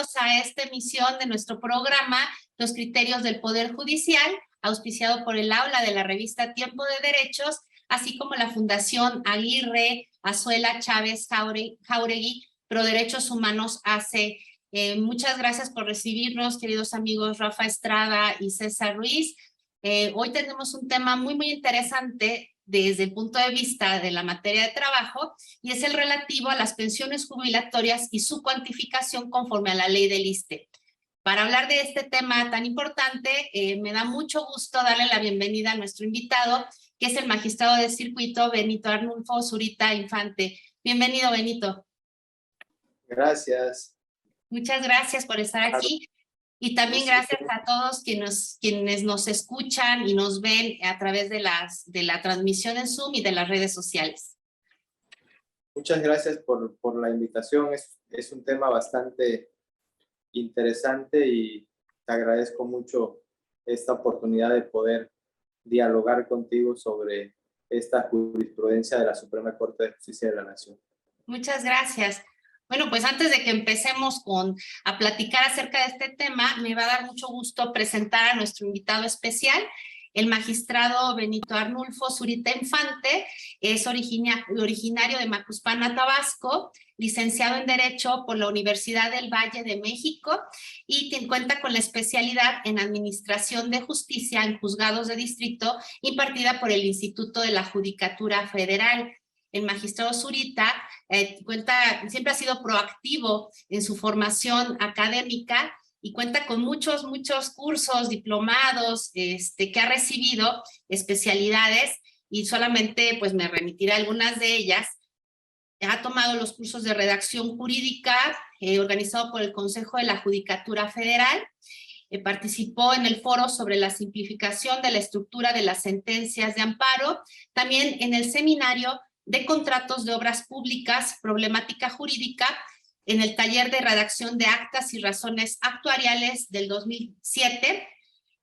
bienvenidos a esta emisión de nuestro programa Los Criterios del Poder Judicial, auspiciado por el aula de la revista Tiempo de Derechos, así como la Fundación Aguirre Azuela Chávez Jauregui Pro Derechos Humanos AC. Muchas gracias por recibirnos, queridos amigos Rafa Estrada y César Ruiz. Hoy tenemos un tema muy interesante desde el punto de vista de la materia de trabajo, y es el relativo a las pensiones jubilatorias y su cuantificación conforme a la ley del ISSSTE. Para hablar de este tema tan importante, me da mucho gusto darle la bienvenida a nuestro invitado, que es el magistrado de circuito Benito Arnulfo Zurita Infante. Bienvenido, Benito. Gracias. Muchas gracias por estar aquí. Y también gracias a todos quienes nos escuchan y nos ven a través de la transmisión en Zoom y de las redes sociales. Muchas gracias por la invitación. Es un tema bastante interesante y te agradezco mucho esta oportunidad de poder dialogar contigo sobre esta jurisprudencia de la Suprema Corte de Justicia de la Nación. Muchas gracias. Bueno, pues antes de que empecemos a platicar acerca de este tema, me va a dar mucho gusto presentar a nuestro invitado especial, el magistrado Benito Arnulfo Zurita Infante. Es originario de Macuspana, Tabasco, licenciado en Derecho por la Universidad del Valle de México y cuenta con la especialidad en Administración de Justicia en Juzgados de Distrito, impartida por el Instituto de la Judicatura Federal. El magistrado Zurita siempre ha sido proactivo en su formación académica y cuenta con muchos cursos, diplomados que ha recibido, especialidades, y solamente pues me remitiré a algunas de ellas. Ha tomado los cursos de redacción jurídica organizado por el Consejo de la Judicatura Federal. Participó en el foro sobre la simplificación de la estructura de las sentencias de amparo, también en el seminario de contratos de obras públicas, problemática jurídica, en el taller de redacción de actas y razones actuariales del 2007,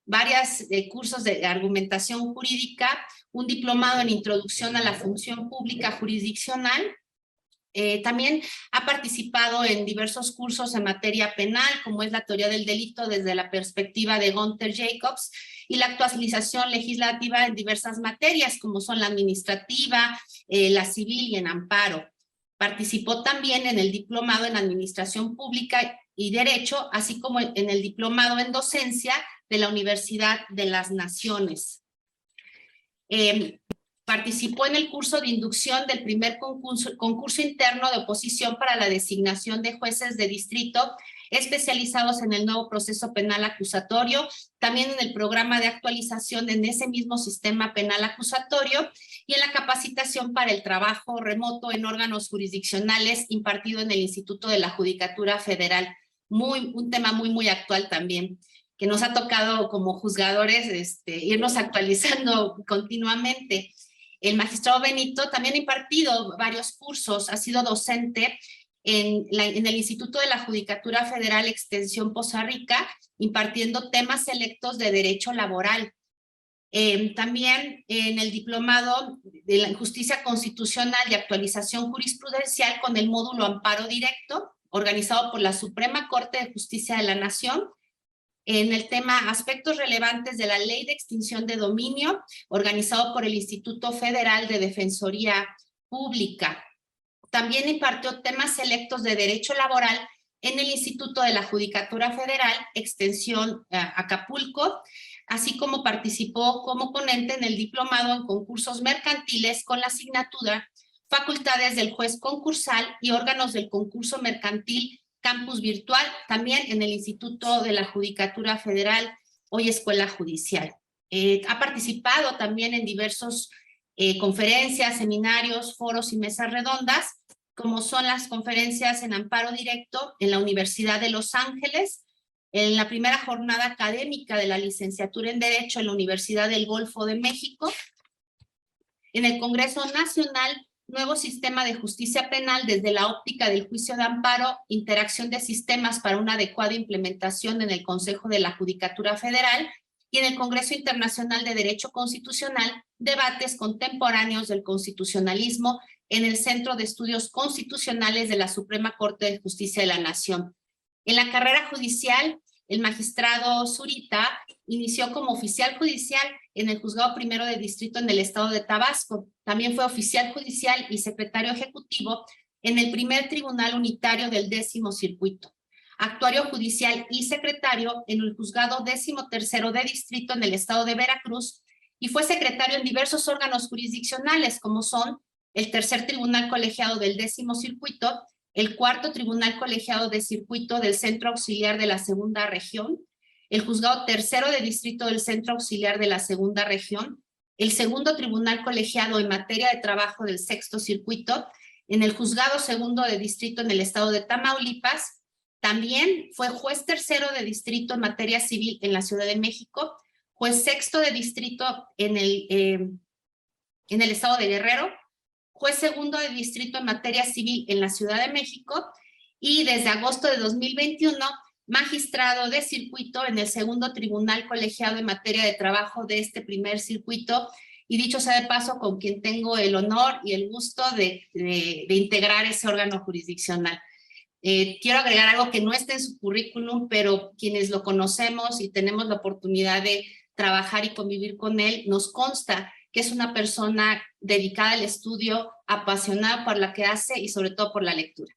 varios cursos de argumentación jurídica, un diplomado en introducción a la función pública jurisdiccional. También ha participado en diversos cursos en materia penal, como es la teoría del delito desde la perspectiva de Gunther Jacobs, y la actualización legislativa en diversas materias, como son la administrativa, la civil y en amparo. Participó también en el diplomado en Administración Pública y Derecho, así como en el diplomado en Docencia de la Universidad de las Naciones. Participó en el curso de inducción del primer concurso interno de oposición para la designación de jueces de distrito especializados en el nuevo proceso penal acusatorio, también en el programa de actualización en ese mismo sistema penal acusatorio y en la capacitación para el trabajo remoto en órganos jurisdiccionales impartido en el Instituto de la Judicatura Federal. Un tema muy actual también, que nos ha tocado como juzgadores irnos actualizando continuamente. El magistrado Benito también ha impartido varios cursos, ha sido docente en el Instituto de la Judicatura Federal Extensión Poza Rica, impartiendo temas selectos de derecho laboral. También en el diplomado de la Justicia Constitucional y Actualización Jurisprudencial con el módulo Amparo Directo, organizado por la Suprema Corte de Justicia de la Nación, en el tema Aspectos Relevantes de la Ley de Extinción de Dominio, organizado por el Instituto Federal de Defensoría Pública. También impartió temas selectos de Derecho Laboral en el Instituto de la Judicatura Federal, Extensión Acapulco, así como participó como ponente en el diplomado en concursos mercantiles con la asignatura Facultades del Juez Concursal y órganos del concurso mercantil Campus Virtual, también en el Instituto de la Judicatura Federal, hoy Escuela Judicial. Ha participado también en diversos conferencias, seminarios, foros y mesas redondas, como son las conferencias en amparo directo en la Universidad de Los Ángeles, en la primera jornada académica de la licenciatura en Derecho en la Universidad del Golfo de México, en el Congreso Nacional Nuevo Sistema de Justicia Penal desde la óptica del juicio de amparo, interacción de sistemas para una adecuada implementación en el Consejo de la Judicatura Federal y en el Congreso Internacional de Derecho Constitucional, debates contemporáneos del constitucionalismo en el Centro de Estudios Constitucionales de la Suprema Corte de Justicia de la Nación. En la carrera judicial, el magistrado Zurita inició como oficial judicial en el Juzgado Primero de Distrito en el estado de Tabasco. También fue oficial judicial y secretario ejecutivo en el primer Tribunal Unitario del 10º Circuito. Actuario judicial y secretario en el Juzgado 13º de Distrito en el estado de Veracruz y fue secretario en diversos órganos jurisdiccionales como son el Tercer Tribunal Colegiado del 10º Circuito, el Cuarto Tribunal Colegiado de Circuito del Centro Auxiliar de la Segunda Región, el Juzgado Tercero de Distrito del Centro Auxiliar de la Segunda Región, el Segundo Tribunal Colegiado en materia de trabajo del Sexto Circuito, en el Juzgado Segundo de Distrito en el estado de Tamaulipas. También fue juez tercero de distrito en materia civil en la Ciudad de México, juez sexto de distrito en el estado de Guerrero, juez segundo de distrito en materia civil en la Ciudad de México y desde agosto de 2021 magistrado de circuito en el Segundo Tribunal Colegiado en materia de trabajo de este primer circuito, y dicho sea de paso, con quien tengo el honor y el gusto de integrar ese órgano jurisdiccional. Quiero agregar algo que no está en su currículum, pero quienes lo conocemos y tenemos la oportunidad de trabajar y convivir con él, nos consta que es una persona dedicada al estudio, apasionada por lo que hace y sobre todo por la lectura.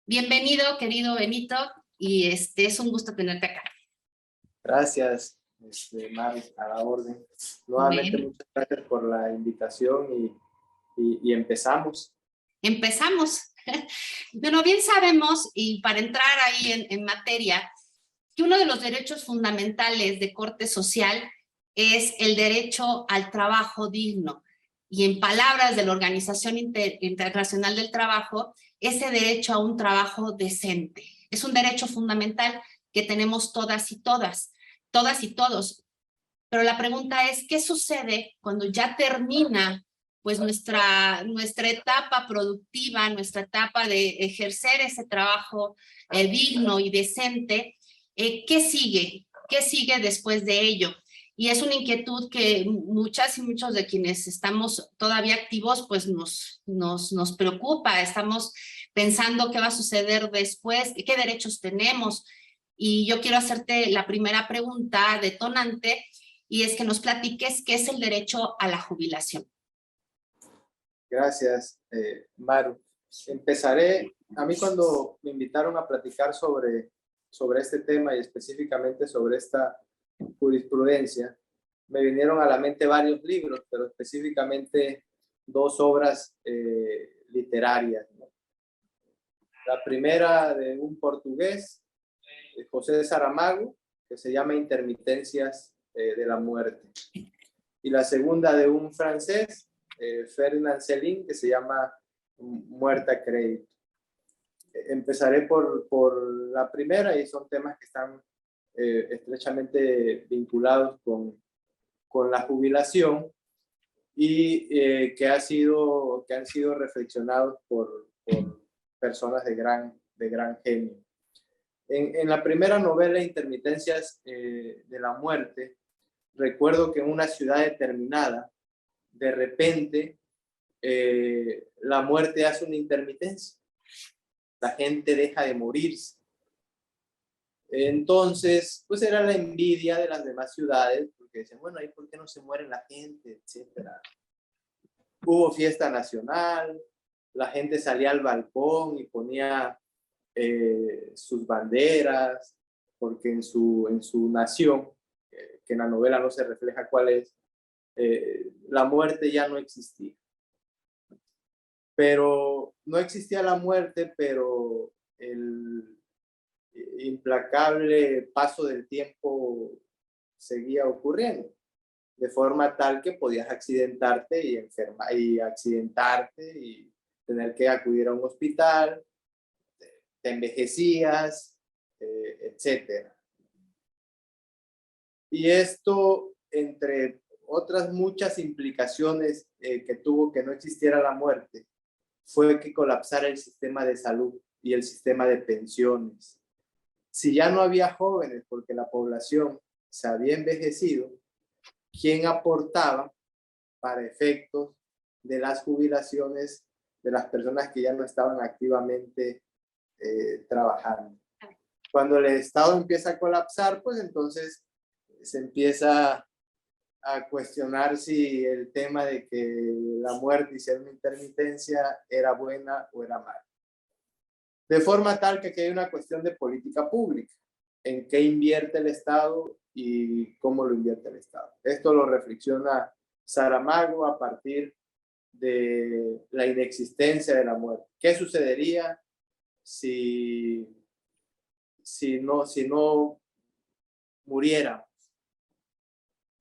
Bienvenido, querido Benito, y es un gusto tenerte acá. Gracias, Mari, a la orden. Nuevamente, muchas gracias por la invitación y empezamos. Empezamos. Bueno, bien sabemos, y para entrar ahí en materia, que uno de los derechos fundamentales de corte social es el derecho al trabajo digno. Y en palabras de la Organización Internacional del Trabajo, ese derecho a un trabajo decente. Es un derecho fundamental que tenemos todas y todos. Pero la pregunta es, ¿qué sucede cuando ya termina pues nuestra etapa productiva, nuestra etapa de ejercer ese trabajo digno y decente? ¿Qué sigue? ¿Qué sigue después de ello? Y es una inquietud que muchas y muchos de quienes estamos todavía activos pues nos preocupa. Estamos pensando qué va a suceder después, qué derechos tenemos. Y yo quiero hacerte la primera pregunta detonante, y es que nos platiques qué es el derecho a la jubilación. Gracias, Maru. Empezaré, a mí cuando me invitaron a platicar sobre este tema y específicamente sobre esta jurisprudencia, me vinieron a la mente varios libros, pero específicamente dos obras literarias, ¿no? La primera de un portugués, José Saramago, que se llama Intermitencias de la muerte. Y la segunda de un francés, Ferdinand Céline, que se llama Muerte a crédito. Empezaré por la primera, y son temas que están estrechamente vinculados con la jubilación y que han sido reflexionados por personas de gran genio. En la primera novela, Intermitencias de la muerte, recuerdo que en una ciudad determinada, de repente, la muerte hace una intermitencia. La gente deja de morirse. Entonces, pues era la envidia de las demás ciudades, porque decían, bueno, ¿ahí por qué no se muere la gente? Etcétera. Hubo fiesta nacional, la gente salía al balcón y ponía sus banderas, porque en su nación, que en la novela no se refleja cuál es, la muerte ya no existía. Pero no existía la muerte, pero el implacable paso del tiempo seguía ocurriendo, de forma tal que podías accidentarte y tener que acudir a un hospital, te envejecías, etcétera. Y esto, entre otras muchas implicaciones que tuvo que no existiera la muerte, fue que colapsara el sistema de salud y el sistema de pensiones. Si ya no había jóvenes porque la población se había envejecido, ¿quién aportaba para efectos de las jubilaciones de las personas que ya no estaban activamente trabajando? Cuando el Estado empieza a colapsar, pues entonces se empieza a cuestionar si el tema de que la muerte hiciera una intermitencia era buena o era mala. De forma tal que aquí hay una cuestión de política pública, en qué invierte el Estado y cómo lo invierte el Estado. Esto lo reflexiona Saramago a partir de la inexistencia de la muerte. ¿Qué sucedería si no muriéramos?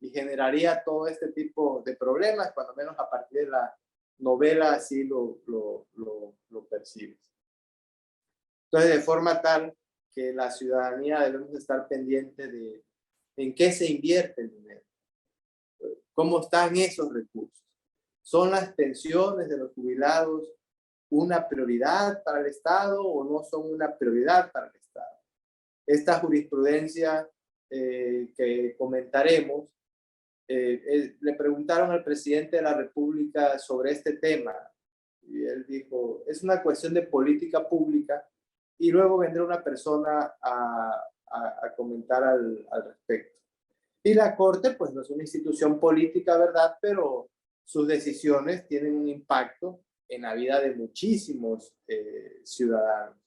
Y generaría todo este tipo de problemas, cuando menos a partir de la novela así lo percibes. Entonces, de forma tal que la ciudadanía debemos estar pendiente de en qué se invierte el dinero, cómo están esos recursos. ¿Son las pensiones de los jubilados una prioridad para el Estado o no son una prioridad para el Estado? Esta jurisprudencia que comentaremos, le preguntaron al presidente de la República sobre este tema y él dijo, es una cuestión de política pública, y luego vendrá una persona a comentar al respecto. Y la Corte, pues no es una institución política, ¿verdad? Pero sus decisiones tienen un impacto en la vida de muchísimos ciudadanos.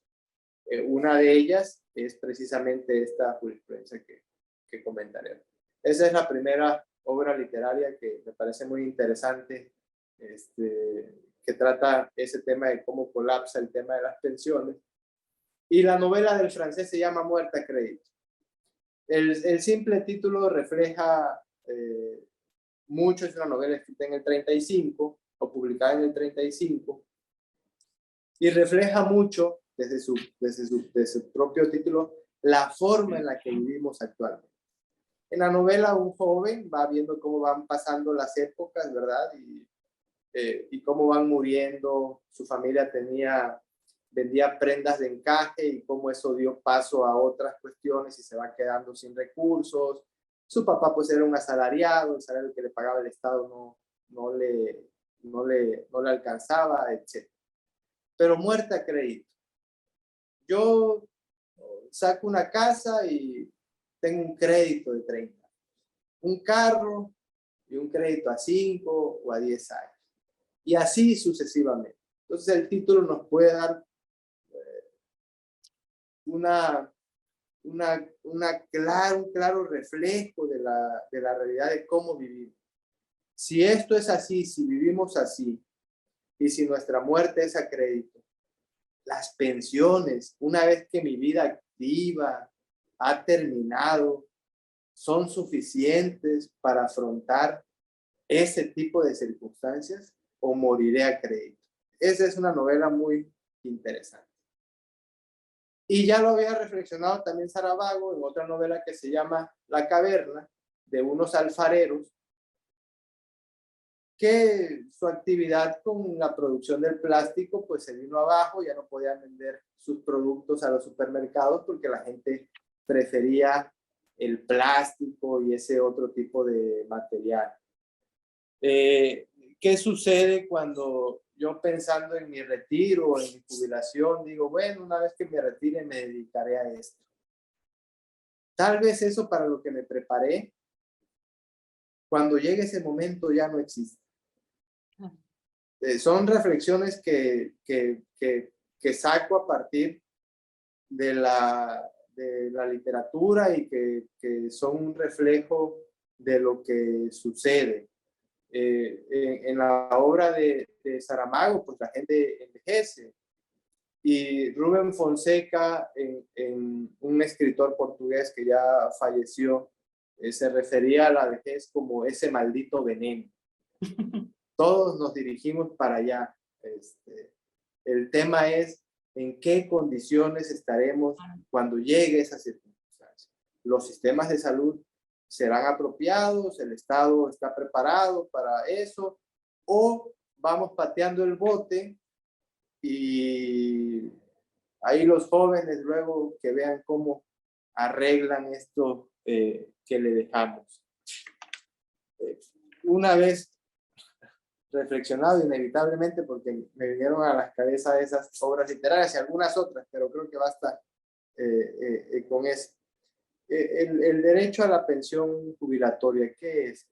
Una de ellas es precisamente esta jurisprudencia que comentaré. Esa es la primera obra literaria que me parece muy interesante, que trata ese tema de cómo colapsa el tema de las pensiones. Y la novela del francés se llama Muerte a crédito. El simple título refleja mucho. Es una novela escrita en el 35 o publicada en el 35 y refleja mucho desde su propio título la forma en la que vivimos actualmente. En la novela un joven va viendo cómo van pasando las épocas, ¿verdad? Y cómo van muriendo. Su familia vendía prendas de encaje y cómo eso dio paso a otras cuestiones y se va quedando sin recursos. Su papá pues era un asalariado, el salario que le pagaba el Estado no le alcanzaba, etc. Pero muerte a crédito. Yo saco una casa y tengo un crédito de 30, un carro y un crédito a 5 o a 10 años. Y así sucesivamente. Entonces el título nos puede dar un claro reflejo de la realidad de cómo vivimos. Si esto es así, si vivimos así, y si nuestra muerte es a crédito, las pensiones, una vez que mi vida activa ha terminado, son suficientes para afrontar ese tipo de circunstancias o moriré a crédito. Esa es una novela muy interesante. Y ya lo había reflexionado también Saramago en otra novela que se llama La caverna, de unos alfareros que su actividad con la producción del plástico pues se vino abajo, ya no podían vender sus productos a los supermercados porque la gente prefería el plástico y ese otro tipo de material. ¿Qué sucede cuando yo, pensando en mi retiro, en mi jubilación, digo, bueno, una vez que me retire me dedicaré a esto? Tal vez eso para lo que me preparé, cuando llegue ese momento ya no existe. Son reflexiones que saco a partir de la literatura y que son un reflejo de lo que sucede. En la obra de Saramago, pues la gente envejece. Y Rubén Fonseca, en un escritor portugués que ya falleció, se refería a la vejez como ese maldito veneno. Todos nos dirigimos para allá. El tema es en qué condiciones estaremos cuando llegue esa circunstancia. Los sistemas de salud serán apropiados, el Estado está preparado para eso, o vamos pateando el bote y ahí los jóvenes luego que vean cómo arreglan esto que le dejamos. Una vez reflexionado inevitablemente, porque me vinieron a la cabeza esas obras literarias y algunas otras, pero creo que basta con eso. El derecho a la pensión jubilatoria, ¿qué es?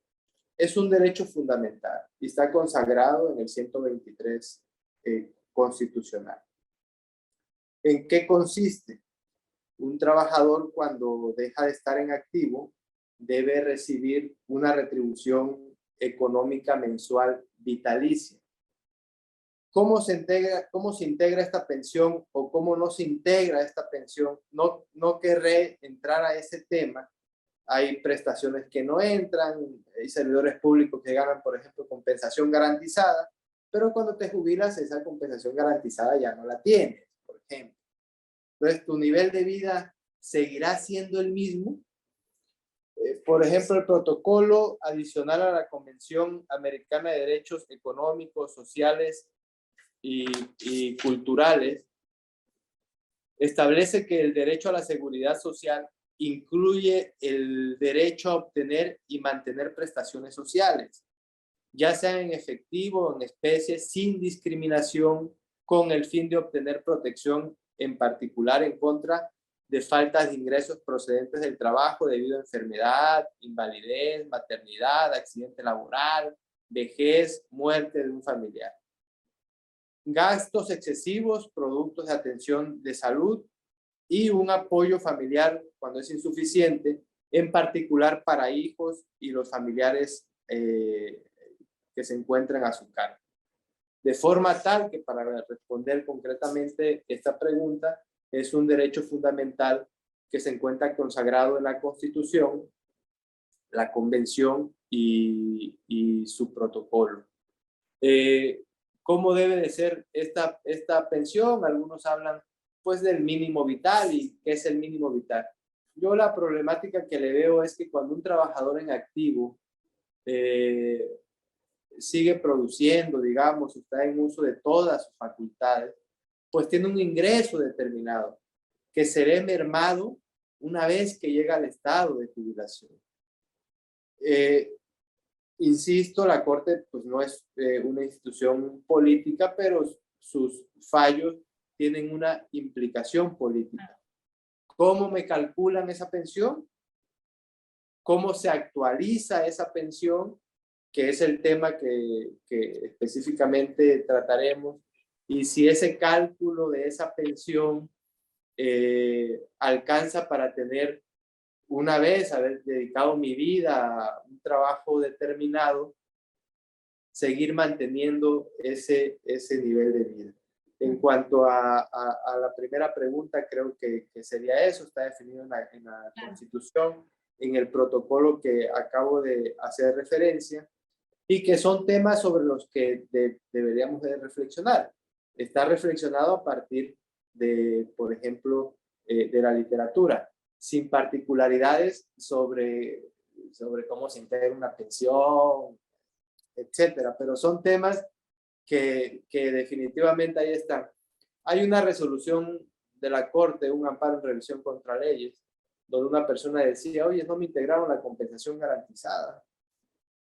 Es un derecho fundamental y está consagrado en el 123 constitucional. ¿En qué consiste? Un trabajador, cuando deja de estar en activo, debe recibir una retribución económica mensual vitalicia. ¿Cómo se integra esta pensión o cómo no se integra esta pensión? No querré entrar a ese tema. Hay prestaciones que no entran, hay servidores públicos que ganan, por ejemplo, compensación garantizada, pero cuando te jubilas esa compensación garantizada ya no la tienes, por ejemplo. Entonces, tu nivel de vida seguirá siendo el mismo. Por ejemplo, el protocolo adicional a la Convención Americana de Derechos Económicos, Sociales y Culturales establece que el derecho a la seguridad social incluye el derecho a obtener y mantener prestaciones sociales, ya sean en efectivo o en especie, sin discriminación, con el fin de obtener protección, en particular en contra de faltas de ingresos procedentes del trabajo debido a enfermedad, invalidez, maternidad, accidente laboral, vejez, muerte de un familiar. Gastos excesivos, productos de atención de salud y un apoyo familiar cuando es insuficiente, en particular para hijos y los familiares que se encuentran a su cargo. De forma tal que, para responder concretamente esta pregunta, es un derecho fundamental que se encuentra consagrado en la Constitución, la Convención y su protocolo. ¿Cómo debe de ser esta pensión? Algunos hablan pues del mínimo vital. ¿Y qué es el mínimo vital? Yo la problemática que le veo es que cuando un trabajador en activo sigue produciendo, digamos, está en uso de todas sus facultades, pues tiene un ingreso determinado que se ve mermado una vez que llega al estado de jubilación. Insisto, la Corte pues no es una institución política, pero sus fallos tienen una implicación política. ¿Cómo me calculan esa pensión? ¿Cómo se actualiza esa pensión? Que es el tema que específicamente trataremos. Y si ese cálculo de esa pensión alcanza para tener, una vez haber dedicado mi vida a un trabajo determinado, seguir manteniendo ese nivel de vida. En cuanto a la primera pregunta, creo que sería eso, está definido en la Constitución, en el protocolo que acabo de hacer referencia, y que son temas sobre los que deberíamos de reflexionar. Está reflexionado a partir de, por ejemplo, de la literatura, sin particularidades sobre cómo se integra una pensión, etcétera, pero son temas que definitivamente ahí están. Hay una resolución de la Corte, un amparo en revisión contra leyes, donde una persona decía, oye, no me integraron la compensación garantizada.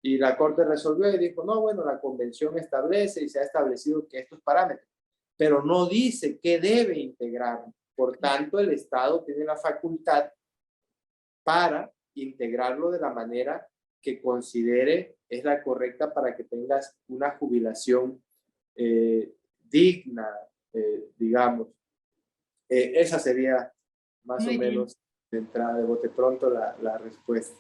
Y la Corte resolvió y dijo, no, bueno, la Convención establece y se ha establecido que estos parámetros, pero no dice qué debe integrar. Por tanto, el Estado tiene la facultad para integrarlo de la manera que considere es la correcta para que tengas una jubilación digna, digamos. Esa sería más o menos de entrada, de bote pronto, la respuesta.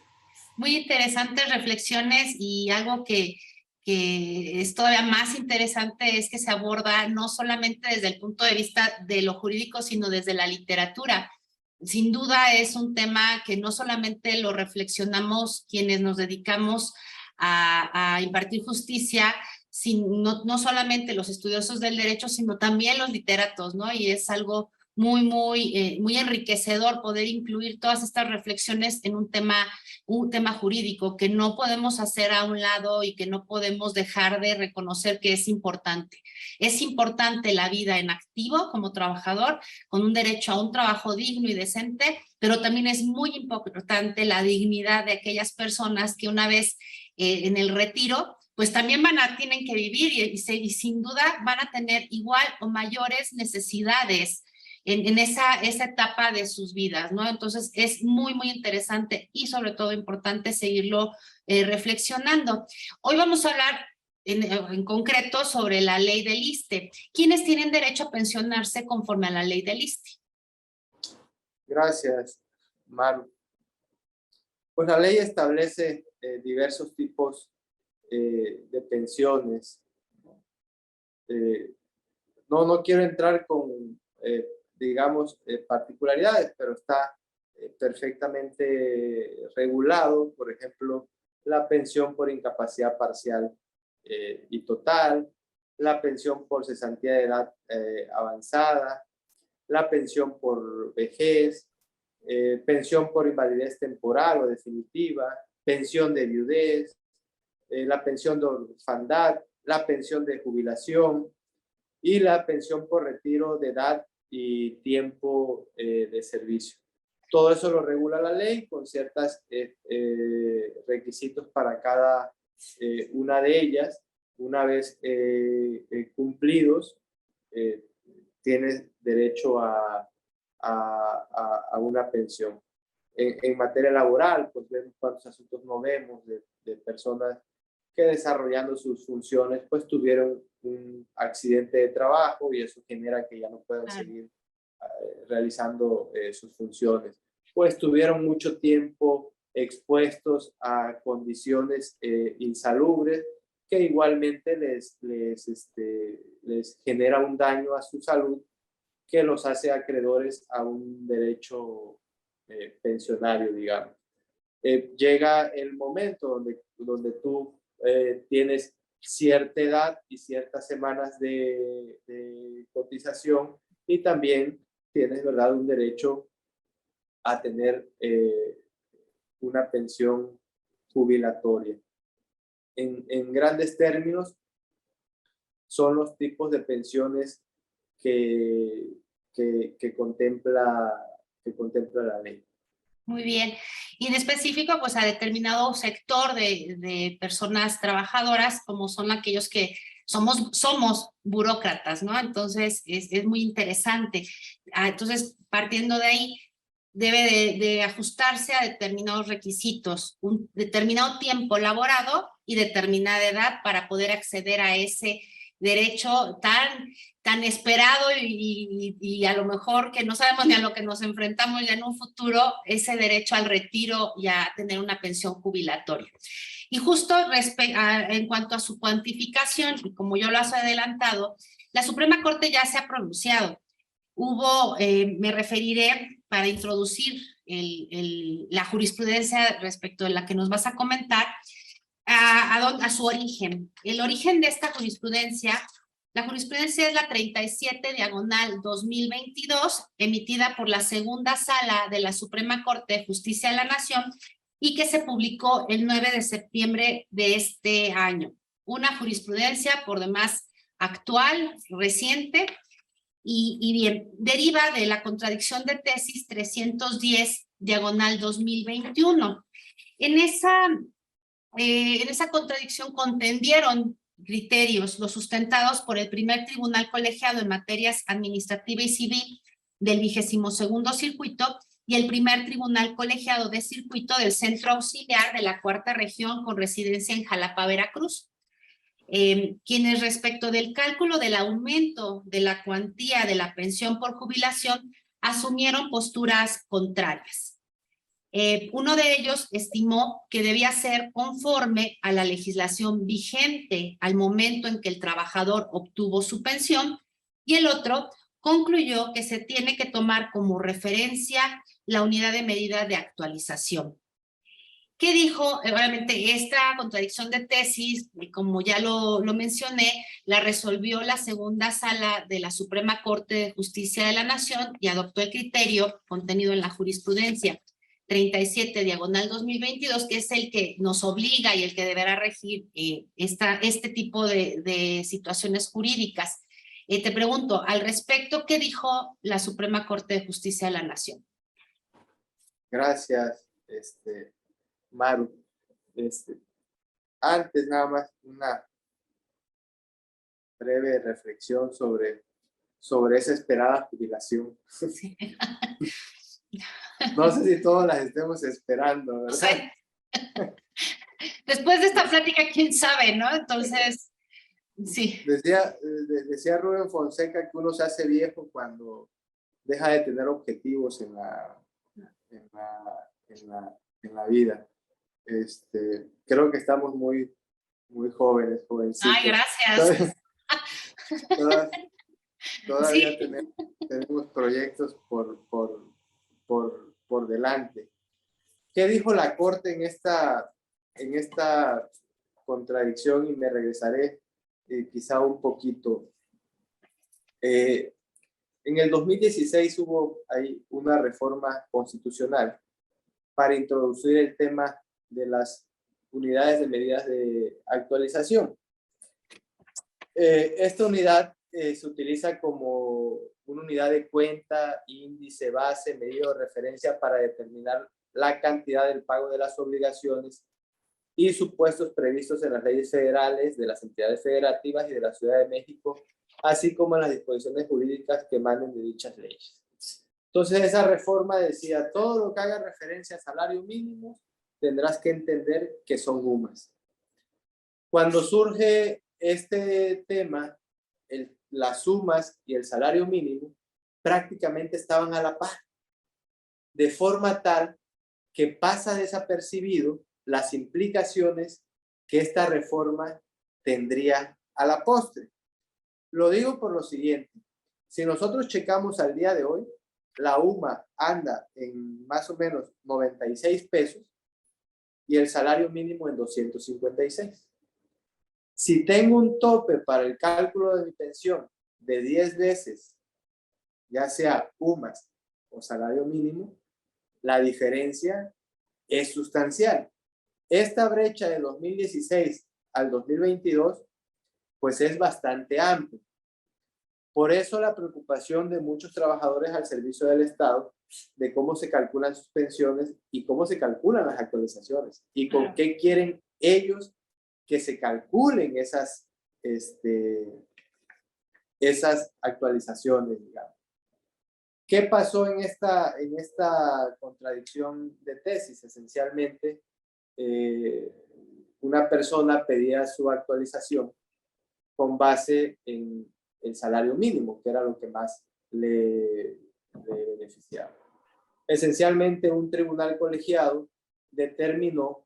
Muy interesantes reflexiones, y algo que es todavía más interesante es que se aborda no solamente desde el punto de vista de lo jurídico, sino desde la literatura. Sin duda es un tema que no solamente lo reflexionamos quienes nos dedicamos a impartir justicia, no solamente los estudiosos del derecho, sino también los literatos, ¿no? Y es algo muy enriquecedor poder incluir todas estas reflexiones en un tema jurídico que no podemos hacer a un lado y que no podemos dejar de reconocer que es importante. Es importante la vida en activo como trabajador, con un derecho a un trabajo digno y decente, pero también es muy importante la dignidad de aquellas personas que una vez en el retiro, pues también tienen que vivir y sin duda van a tener igual o mayores necesidades en esa etapa de sus vidas, ¿no? Entonces es muy, muy interesante y sobre todo importante seguirlo reflexionando. Hoy vamos a hablar en concreto sobre la ley del ISSSTE. ¿Quiénes tienen derecho a pensionarse conforme a la ley del ISSSTE? Gracias, Maru. Pues la ley establece diversos tipos de pensiones. No quiero entrar con, digamos, particularidades, pero está perfectamente regulado, por ejemplo, la pensión por incapacidad parcial y total, la pensión por cesantía de edad avanzada, la pensión por vejez, pensión por invalidez temporal o definitiva, pensión de viudez, la pensión de orfandad, la pensión de jubilación y la pensión por retiro de edad y tiempo de servicio. Todo eso lo regula la ley con ciertos requisitos para cada una de ellas. Una vez cumplidos, tienes derecho a una pensión. En materia laboral, pues vemos cuántos asuntos no vemos de personas que desarrollando sus funciones, pues tuvieron un accidente de trabajo y eso genera que ya no puedan seguir realizando sus funciones. Pues tuvieron mucho tiempo expuestos a condiciones insalubres que igualmente les genera un daño a su salud que los hace acreedores a un derecho pensionario, digamos. Llega el momento donde tú tienes cierta edad y ciertas semanas de cotización y también tienes, ¿verdad?, un derecho a tener una pensión jubilatoria. En grandes términos, son los tipos de pensiones que contempla la ley. Muy bien. Y en específico, pues a determinado sector de personas trabajadoras, como son aquellos que somos burócratas, ¿no? Entonces, es muy interesante. Entonces, partiendo de ahí, debe de ajustarse a determinados requisitos, un determinado tiempo laborado y determinada edad para poder acceder a ese derecho tan esperado y a lo mejor que no sabemos ni a lo que nos enfrentamos ya en un futuro, ese derecho al retiro y a tener una pensión jubilatoria. Y justo en cuanto a su cuantificación, y como yo lo has adelantado, la Suprema Corte ya se ha pronunciado. Me referiré para introducir la jurisprudencia respecto de la que nos vas a comentar, a su origen. El origen de esta jurisprudencia, la jurisprudencia es la 37/2022, emitida por la segunda sala de la Suprema Corte de Justicia de la Nación y que se publicó el 9 de septiembre de este año. Una jurisprudencia por demás actual, reciente, y bien, deriva de la contradicción de tesis 310/2021. En esa contradicción contendieron criterios los sustentados por el primer tribunal colegiado en materias administrativa y civil del 22º circuito y el primer tribunal colegiado de circuito del Centro Auxiliar de la Cuarta Región con residencia en Jalapa, Veracruz. Quienes respecto del cálculo del aumento de la cuantía de la pensión por jubilación asumieron posturas contrarias. Uno de ellos estimó que debía ser conforme a la legislación vigente al momento en que el trabajador obtuvo su pensión y el otro concluyó que se tiene que tomar como referencia la unidad de medida de actualización. ¿Qué dijo? Obviamente esta contradicción de tesis, como ya lo mencioné, la resolvió la segunda sala de la Suprema Corte de Justicia de la Nación y adoptó el criterio contenido en la jurisprudencia 37/2022, que es el que nos obliga y el que deberá regir este tipo de situaciones jurídicas. Te pregunto, al respecto, ¿qué dijo la Suprema Corte de Justicia de la Nación? Gracias, Maru. Antes nada más una breve reflexión sobre sobre esa esperada jubilación. Sí. No sé si todos las estemos esperando, ¿verdad? No sé. Después de esta plática, quién sabe, ¿no? Entonces, sí. Decía Rubén Fonseca que uno se hace viejo cuando deja de tener objetivos en la vida. Creo que estamos muy jóvenes, jovencitos. Ay, gracias. Todavía Sí. tenemos proyectos por delante. ¿Qué dijo la Corte en esta contradicción? Y me regresaré quizá un poquito. En el 2016 hubo ahí una reforma constitucional para introducir el tema de las unidades de medidas de actualización. Esta unidad se utiliza como una unidad de cuenta, índice, base, medida de referencia para determinar la cantidad del pago de las obligaciones y supuestos previstos en las leyes federales, de las entidades federativas y de la Ciudad de México, así como en las disposiciones jurídicas que emanen de dichas leyes. Entonces, esa reforma decía, todo lo que haga referencia a salario mínimo, tendrás que entender que son UMAS. Cuando surge este tema, las sumas y el salario mínimo prácticamente estaban a la par, de forma tal que pasa desapercibido las implicaciones que esta reforma tendría a la postre. Lo digo por lo siguiente, si nosotros checamos al día de hoy, la UMA anda en más o menos 96 pesos y el salario mínimo en 256. Si tengo un tope para el cálculo de mi pensión de 10 veces, ya sea UMAS o salario mínimo, la diferencia es sustancial. Esta brecha de 2016 al 2022, pues es bastante amplia. Por eso la preocupación de muchos trabajadores al servicio del Estado de cómo se calculan sus pensiones y cómo se calculan las actualizaciones y con qué quieren ellos que se calculen esas actualizaciones, digamos. ¿Qué pasó en esta contradicción de tesis? Esencialmente, una persona pedía su actualización con base en el salario mínimo, que era lo que más le beneficiaba. Esencialmente, un tribunal colegiado determinó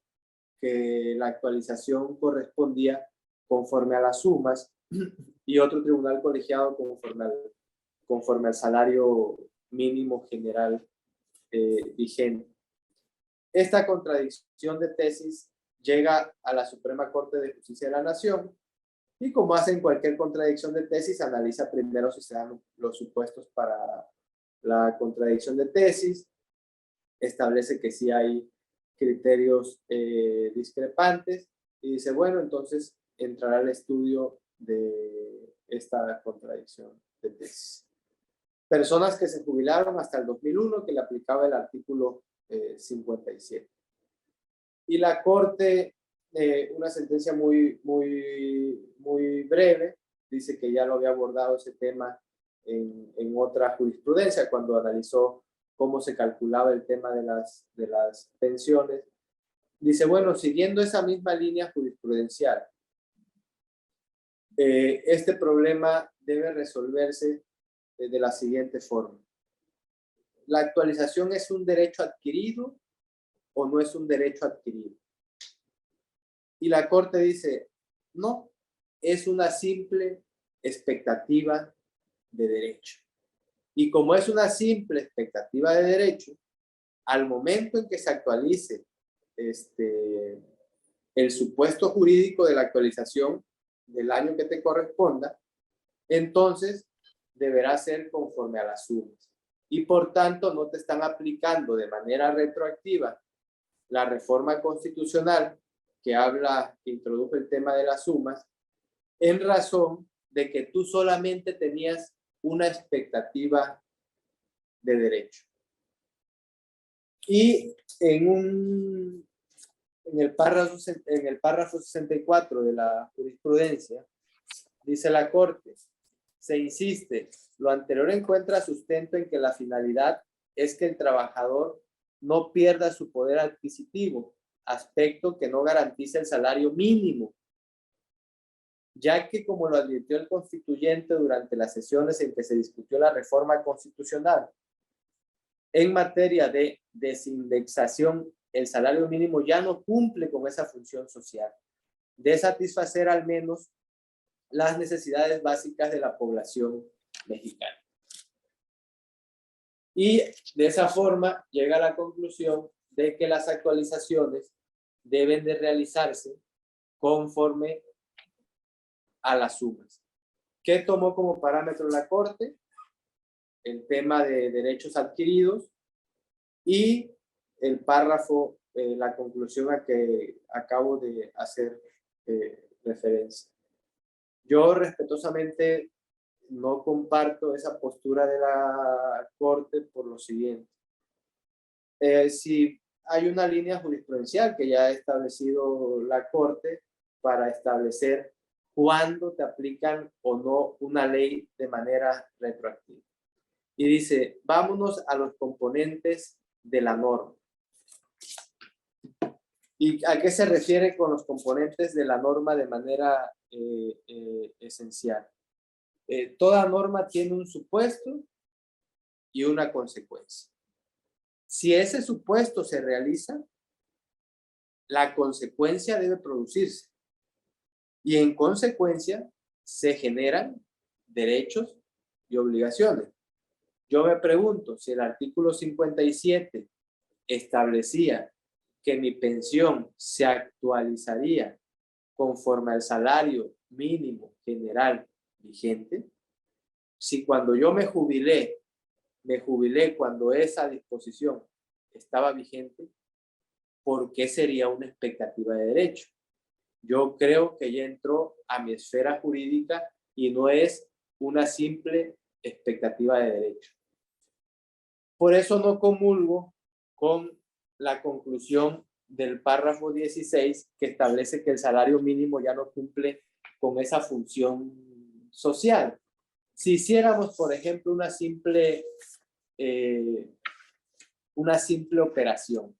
que la actualización correspondía conforme a las sumas y otro tribunal colegiado conforme al salario mínimo general vigente. Esta contradicción de tesis llega a la Suprema Corte de Justicia de la Nación y, como hace en cualquier contradicción de tesis, analiza primero si se dan los supuestos para la contradicción de tesis, establece que sí hay criterios discrepantes y dice, bueno, entonces entrará al estudio de esta contradicción de tesis. Personas que se jubilaron hasta el 2001, que le aplicaba el artículo 57. Y la Corte, una sentencia muy breve, dice que ya lo había abordado ese tema en otra jurisprudencia, cuando analizó cómo se calculaba el tema de las pensiones. Dice, bueno, siguiendo esa misma línea jurisprudencial, este problema debe resolverse de la siguiente forma. ¿La actualización es un derecho adquirido o no es un derecho adquirido? Y la Corte dice, no, es una simple expectativa de derecho. Y como es una simple expectativa de derecho, al momento en que se actualice el supuesto jurídico de la actualización del año que te corresponda, entonces deberá ser conforme a las sumas. Y por tanto no te están aplicando de manera retroactiva la reforma constitucional que introdujo el tema de las sumas, en razón de que tú solamente tenías una expectativa de derecho. Y en el párrafo 64 de la jurisprudencia, dice la Corte, se insiste, lo anterior encuentra sustento en que la finalidad es que el trabajador no pierda su poder adquisitivo, aspecto que no garantiza el salario mínimo, ya que, como lo advirtió el constituyente durante las sesiones en que se discutió la reforma constitucional, en materia de desindexación, el salario mínimo ya no cumple con esa función social de satisfacer al menos las necesidades básicas de la población mexicana. Y de esa forma llega a la conclusión de que las actualizaciones deben de realizarse conforme a las sumas. ¿Qué tomó como parámetro la Corte? El tema de derechos adquiridos y el párrafo, la conclusión a que acabo de hacer referencia. Yo respetuosamente no comparto esa postura de la Corte por lo siguiente. Si hay una línea jurisprudencial que ya ha establecido la Corte para establecer cuándo te aplican o no una ley de manera retroactiva. Y dice, vámonos a los componentes de la norma. ¿Y a qué se refiere con los componentes de la norma de manera esencial? Toda norma tiene un supuesto y una consecuencia. Si ese supuesto se realiza, la consecuencia debe producirse. Y en consecuencia se generan derechos y obligaciones. Yo me pregunto si el artículo 57 establecía que mi pensión se actualizaría conforme al salario mínimo general vigente, si cuando yo me jubilé cuando esa disposición estaba vigente, ¿por qué sería una expectativa de derecho? Yo creo que ya entró a mi esfera jurídica y no es una simple expectativa de derecho. Por eso no comulgo con la conclusión del párrafo 16 que establece que el salario mínimo ya no cumple con esa función social. Si hiciéramos, por ejemplo, una simple operación,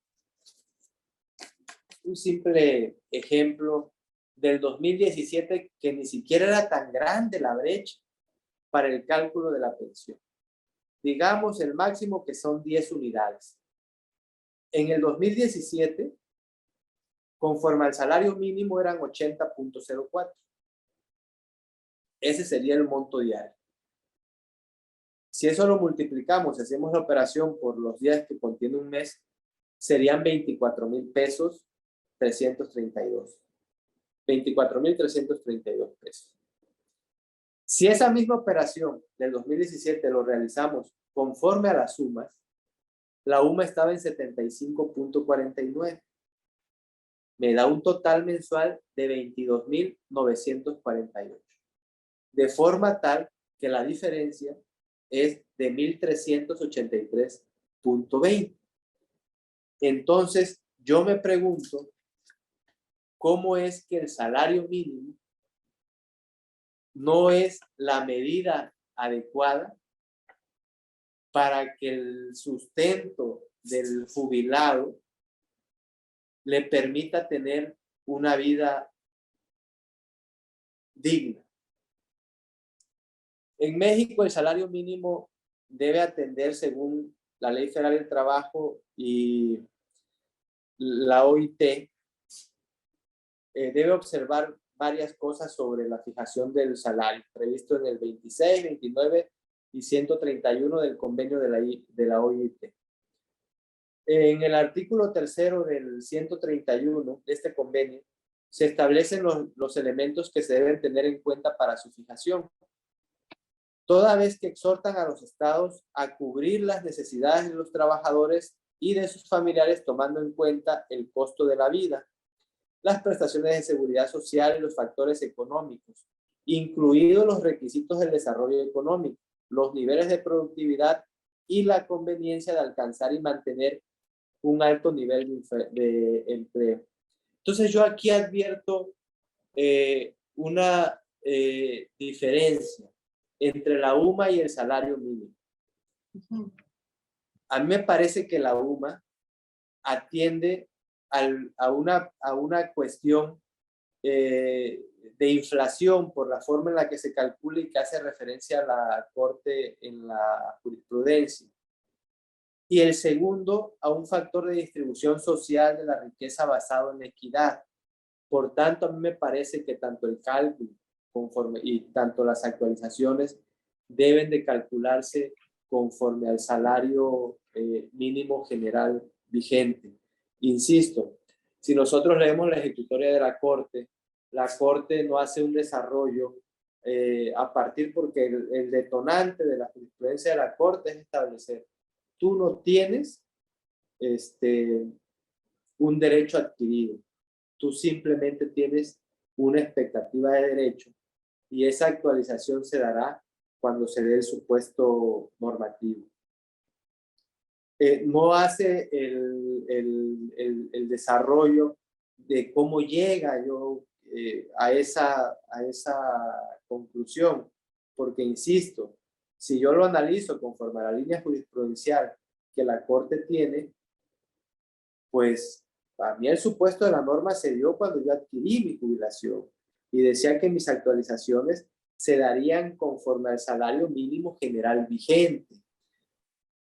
un simple ejemplo del 2017 que ni siquiera era tan grande la brecha para el cálculo de la pensión. Digamos el máximo que son 10 unidades. En el 2017, conforme al salario mínimo, eran 80.04. Ese sería el monto diario. Si eso lo multiplicamos, hacemos la operación por los días que contiene un mes, serían 24,000 pesos 332. 24,332 pesos. Si esa misma operación del 2017 lo realizamos conforme a las sumas, la UMA estaba en 75.49. Me da un total mensual de 22,948. De forma tal que la diferencia es de 1,383.20. Entonces, yo me pregunto, ¿cómo es que el salario mínimo no es la medida adecuada para que el sustento del jubilado le permita tener una vida digna? En México el salario mínimo debe atender, según la Ley Federal del Trabajo y la OIT, debe observar varias cosas sobre la fijación del salario, previsto en el 26, 29 y 131 del convenio de la OIT. En el artículo 3 del 131 de este convenio, se establecen los elementos que se deben tener en cuenta para su fijación, toda vez que exhortan a los estados a cubrir las necesidades de los trabajadores y de sus familiares, tomando en cuenta el costo de la vida, las prestaciones de seguridad social y los factores económicos, incluidos los requisitos del desarrollo económico, los niveles de productividad y la conveniencia de alcanzar y mantener un alto nivel de empleo. Entonces yo aquí advierto una diferencia entre la UMA y el salario mínimo. A mí me parece que la UMA atiende a una cuestión de inflación por la forma en la que se calcula y que hace referencia a la Corte en la jurisprudencia. Y el segundo, a un factor de distribución social de la riqueza basado en equidad. Por tanto, a mí me parece que tanto el cálculo y tanto las actualizaciones deben de calcularse conforme al salario mínimo general vigente. Insisto, si nosotros leemos la ejecutoria de la Corte no hace un desarrollo a partir porque el detonante de la jurisprudencia de la Corte es establecer, tú no tienes un derecho adquirido, tú simplemente tienes una expectativa de derecho y esa actualización se dará cuando se dé el supuesto normativo. No hace el desarrollo de cómo llega yo a esa conclusión, porque insisto, si yo lo analizo conforme a la línea jurisprudencial que la Corte tiene, pues a mí el supuesto de la norma se dio cuando yo adquirí mi jubilación y decía que mis actualizaciones se darían conforme al salario mínimo general vigente.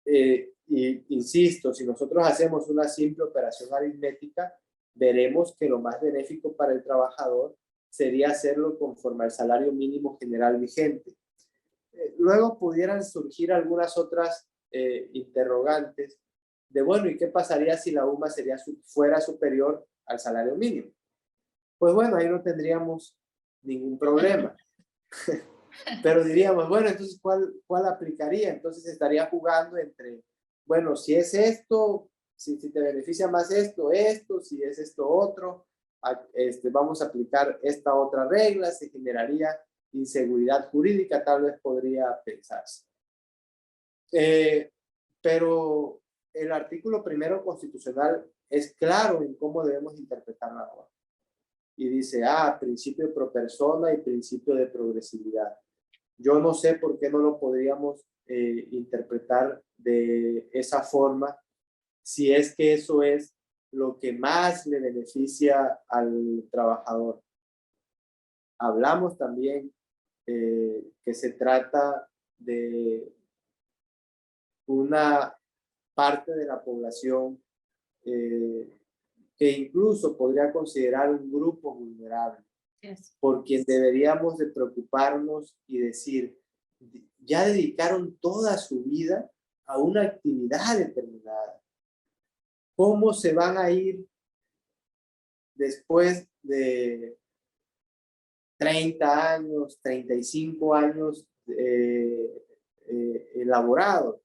Y insisto, si nosotros hacemos una simple operación aritmética, veremos que lo más benéfico para el trabajador sería hacerlo conforme al salario mínimo general vigente. Luego pudieran surgir algunas otras interrogantes de, bueno, ¿y qué pasaría si la UMA fuera superior al salario mínimo? Pues bueno, ahí no tendríamos ningún problema. Pero diríamos, bueno, entonces, ¿cuál aplicaría? Entonces estaría jugando entre, bueno, si es esto, si te beneficia más esto, si es esto otro, vamos a aplicar esta otra regla, se generaría inseguridad jurídica, tal vez podría pensarse. Pero el artículo primero constitucional es claro en cómo debemos interpretar la norma. Y dice, principio pro persona y principio de progresividad. Yo no sé por qué no lo podríamos interpretar de esa forma, si es que eso es lo que más le beneficia al trabajador. Hablamos también que se trata de una parte de la población que incluso podría considerar un grupo vulnerable, por quien deberíamos de preocuparnos y decir, ya dedicaron toda su vida a una actividad determinada. ¿Cómo se van a ir después de 30 años, 35 años elaborados?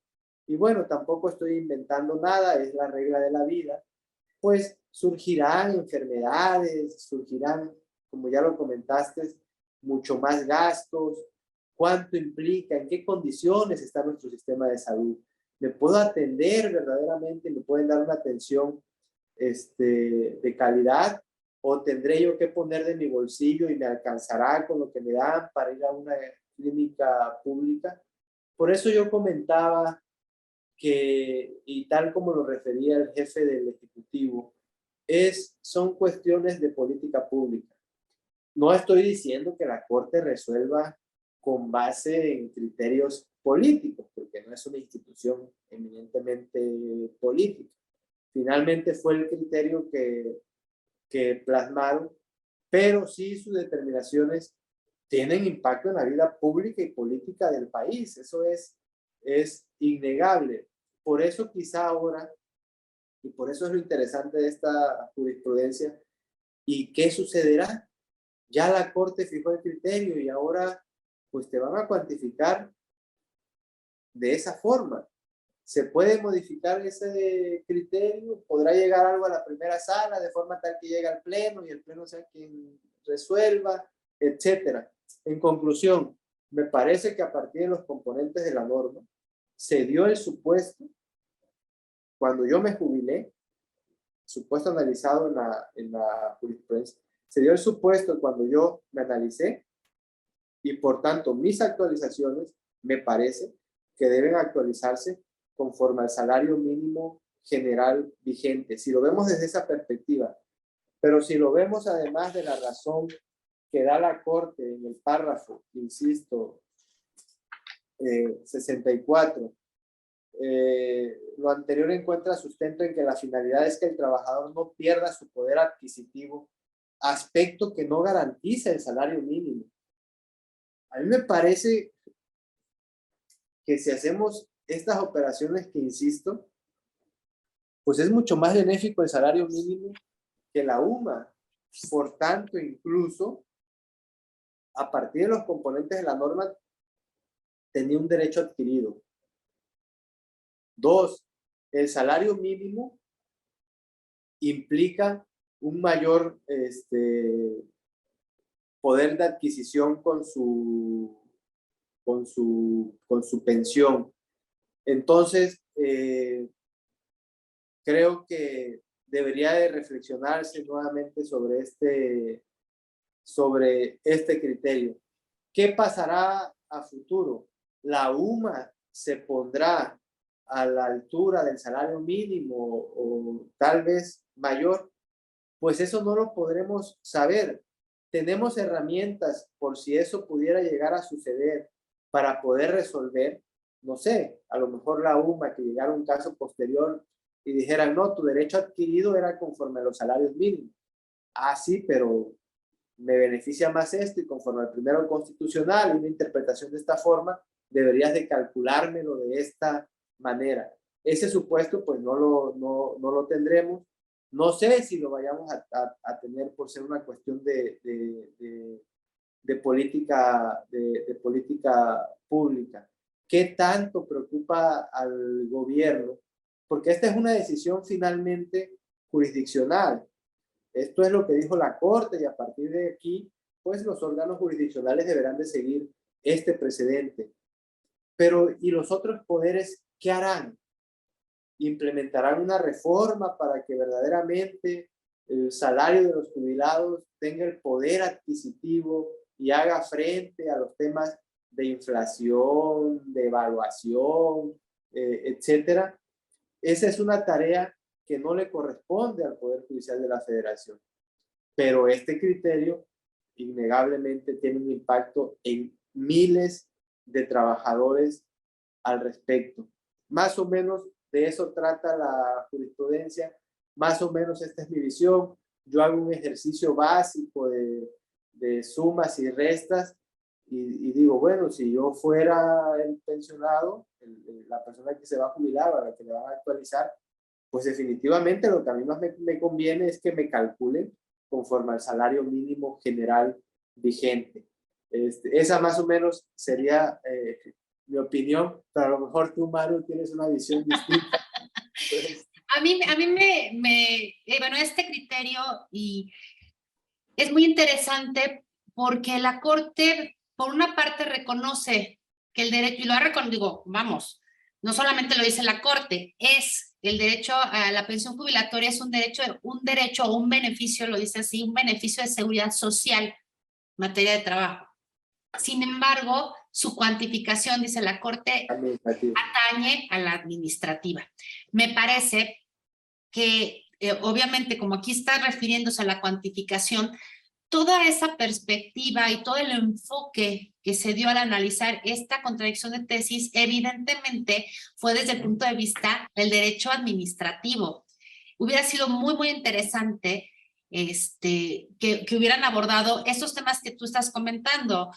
Y bueno, tampoco estoy inventando nada, es la regla de la vida. Pues surgirán enfermedades, surgirán, como ya lo comentaste, mucho más gastos. ¿Cuánto implica? ¿En qué condiciones está nuestro sistema de salud? ¿Me puedo atender verdaderamente? ¿Me pueden dar una atención de calidad? ¿O tendré yo que poner de mi bolsillo y me alcanzará con lo que me dan para ir a una clínica pública? Por eso yo comentaba que, y tal como lo refería el jefe del Ejecutivo, son cuestiones de política pública. No estoy diciendo que la Corte resuelva con base en criterios políticos, porque no es una institución eminentemente política. Finalmente fue el criterio que plasmaron, pero sí sus determinaciones tienen impacto en la vida pública y política del país. Eso es innegable. Por eso quizá ahora, y por eso es lo interesante de esta jurisprudencia, ¿y qué sucederá? Ya la Corte fijó el criterio y ahora pues te van a cuantificar de esa forma. ¿Se puede modificar ese criterio? ¿Podrá llegar algo a la primera sala de forma tal que llegue al pleno y el pleno sea quien resuelva, etcétera? En conclusión, me parece que a partir de los componentes de la norma se dio el supuesto cuando yo me jubilé, supuesto analizado en la jurisprudencia, se dio el supuesto cuando yo me analicé Y por tanto, mis actualizaciones me parece que deben actualizarse conforme al salario mínimo general vigente. Si lo vemos desde esa perspectiva, pero si lo vemos además de la razón que da la Corte en el párrafo, insisto, 64, lo anterior encuentra sustento en que la finalidad es que el trabajador no pierda su poder adquisitivo, aspecto que no garantiza el salario mínimo. A mí me parece que si hacemos estas operaciones que insisto, pues es mucho más benéfico el salario mínimo que la UMA. Por tanto, incluso a partir de los componentes de la norma, tenía un derecho adquirido. 2, el salario mínimo implica un mayor poder de adquisición con su pensión. Entonces, creo que debería de reflexionarse nuevamente sobre este criterio. ¿Qué pasará a futuro? ¿La UMA se pondrá a la altura del salario mínimo o tal vez mayor? Pues eso no lo podremos saber. Tenemos herramientas por si eso pudiera llegar a suceder para poder resolver, no sé, a lo mejor la UMA que llegara a un caso posterior y dijeran, no, tu derecho adquirido era conforme a los salarios mínimos. Ah, sí, pero me beneficia más esto y conforme al primero constitucional y una interpretación de esta forma, deberías de calculármelo de esta manera. Ese supuesto pues no lo tendremos. No sé si lo vayamos a tener por ser una cuestión de política pública. ¿Qué tanto preocupa al gobierno? Porque esta es una decisión finalmente jurisdiccional. Esto es lo que dijo la Corte y a partir de aquí, pues los órganos jurisdiccionales deberán de seguir este precedente. Pero, ¿y los otros poderes qué harán? ¿Implementarán una reforma para que verdaderamente el salario de los jubilados tenga el poder adquisitivo y haga frente a los temas de inflación, de evaluación, etcétera? Esa es una tarea que no le corresponde al Poder Judicial de la Federación. Pero este criterio innegablemente tiene un impacto en miles de trabajadores al respecto. Más o menos de eso trata la jurisprudencia, más o menos esta es mi visión. Yo hago un ejercicio básico de sumas y restas y digo, bueno, si yo fuera el pensionado, la persona que se va a jubilar, a la que le van a actualizar, pues definitivamente lo que a mí más me conviene es que me calculen conforme al salario mínimo general vigente. Esa más o menos sería mi opinión, pero a lo mejor tú, Maru, tienes una visión distinta. A mí bueno, este criterio y es muy interesante porque la Corte, por una parte, reconoce que el derecho, y lo ha reconocido, vamos, no solamente lo dice la Corte, es el derecho a la pensión jubilatoria, es un derecho o un beneficio, lo dice así, un beneficio de seguridad social en materia de trabajo. Sin embargo, su cuantificación, dice la Corte, atañe a la administrativa. Me parece que, obviamente, como aquí está refiriéndose a la cuantificación, toda esa perspectiva y todo el enfoque que se dio al analizar esta contradicción de tesis, evidentemente fue desde el punto de vista del derecho administrativo. Hubiera sido muy, muy interesante que hubieran abordado esos temas que tú estás comentando,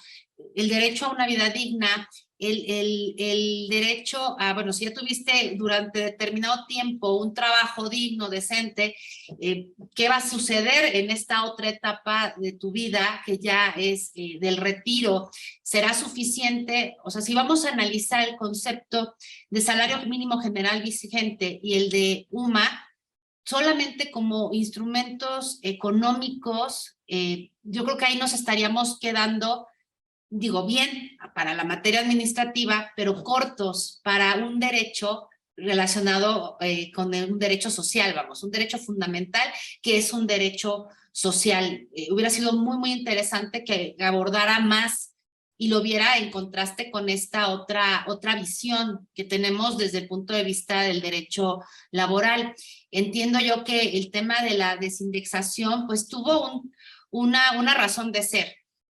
el derecho a una vida digna, el derecho a, bueno, si ya tuviste durante determinado tiempo un trabajo digno, decente, ¿qué va a suceder en esta otra etapa de tu vida que ya es del retiro? ¿Será suficiente? O sea, si vamos a analizar el concepto de salario mínimo general vigente y el de UMA, solamente como instrumentos económicos, yo creo que ahí nos estaríamos quedando, digo, bien para la materia administrativa, pero cortos para un derecho relacionado con un derecho social, vamos, un derecho fundamental que es un derecho social. Hubiera sido muy, muy interesante que abordara más y lo viera en contraste con esta otra visión que tenemos desde el punto de vista del derecho laboral. Entiendo yo que el tema de la desindexación pues tuvo una razón de ser.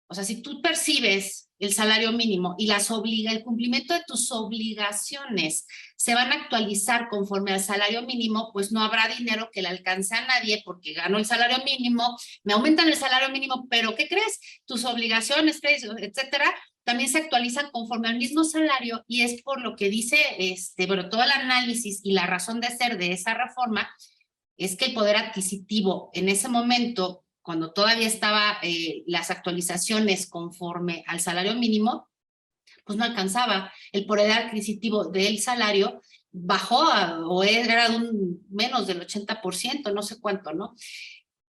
O sea, si tú percibes el salario mínimo y el cumplimiento de tus obligaciones se van a actualizar conforme al salario mínimo, pues no habrá dinero que le alcance a nadie porque gano el salario mínimo, me aumentan el salario mínimo, pero ¿qué crees? Tus obligaciones, etcétera, también se actualizan conforme al mismo salario y es por lo que dice, bueno, todo el análisis y la razón de ser de esa reforma es que el poder adquisitivo en ese momento, cuando todavía estaba las actualizaciones conforme al salario mínimo, pues no alcanzaba. El poder adquisitivo del salario bajó o era de menos del 80%, no sé cuánto, ¿no?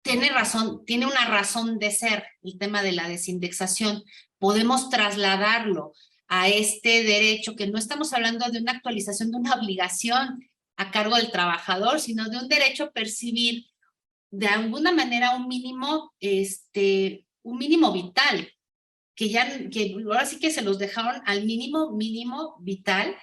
Tiene razón, tiene una razón de ser el tema de la desindexación. Podemos trasladarlo a este derecho, que no estamos hablando de una actualización de una obligación a cargo del trabajador, sino de un derecho a percibir de alguna manera un mínimo vital, que ahora sí que se los dejaron al mínimo vital,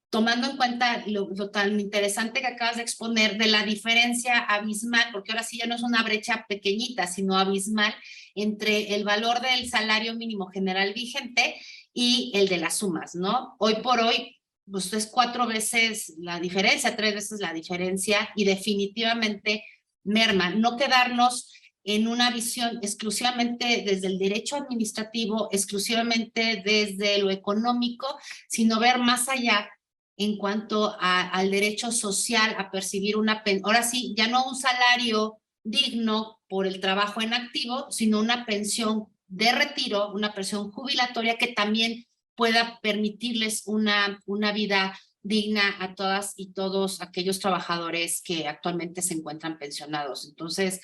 tomando en cuenta lo tan interesante que acabas de exponer de la diferencia abismal, porque ahora sí ya no es una brecha pequeñita, sino abismal, entre el valor del salario mínimo general vigente y el de las sumas, ¿no? Hoy por hoy, pues es 4 veces la diferencia, 3 veces la diferencia, y definitivamente merma. No quedarnos en una visión exclusivamente desde el derecho administrativo, exclusivamente desde lo económico, sino ver más allá en cuanto al derecho social, a percibir ahora sí, ya no un salario digno por el trabajo en activo, sino una pensión de retiro, una pensión jubilatoria que también pueda permitirles una vida digna a todas y todos aquellos trabajadores que actualmente se encuentran pensionados. Entonces,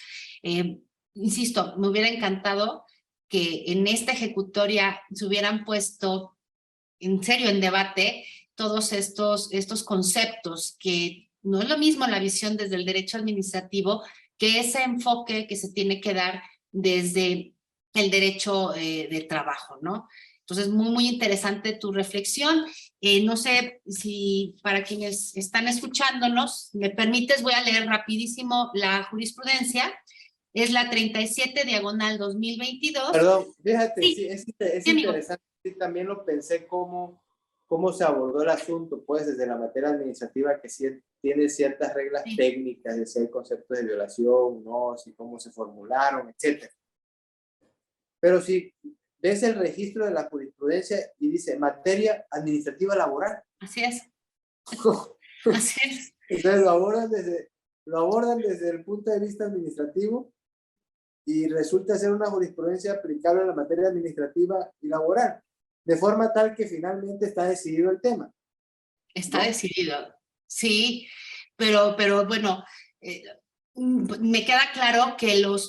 insisto, me hubiera encantado que en esta ejecutoria se hubieran puesto en serio en debate todos estos conceptos, que no es lo mismo la visión desde el derecho administrativo que ese enfoque que se tiene que dar desde el derecho de trabajo, ¿no? Entonces, muy interesante tu reflexión. No sé si para quienes están escuchándonos, me permites, voy a leer rapidísimo la jurisprudencia. Es la 37/2022. Perdón, fíjate, Sí, sí, es sí, amigo. interesante. Sí, también lo pensé cómo se abordó el asunto, pues desde la materia administrativa, que sí tiene ciertas reglas Sí. técnicas, de si hay conceptos de violación, no, si cómo se formularon, etcétera. Pero si ves el registro de la jurisprudencia y dice materia administrativa laboral. Así es. Así es. Entonces lo abordan desde el punto de vista administrativo y resulta ser una jurisprudencia aplicable a la materia administrativa y laboral, de forma tal que finalmente está decidido el tema. Está decidido, sí, pero bueno, me queda claro que lo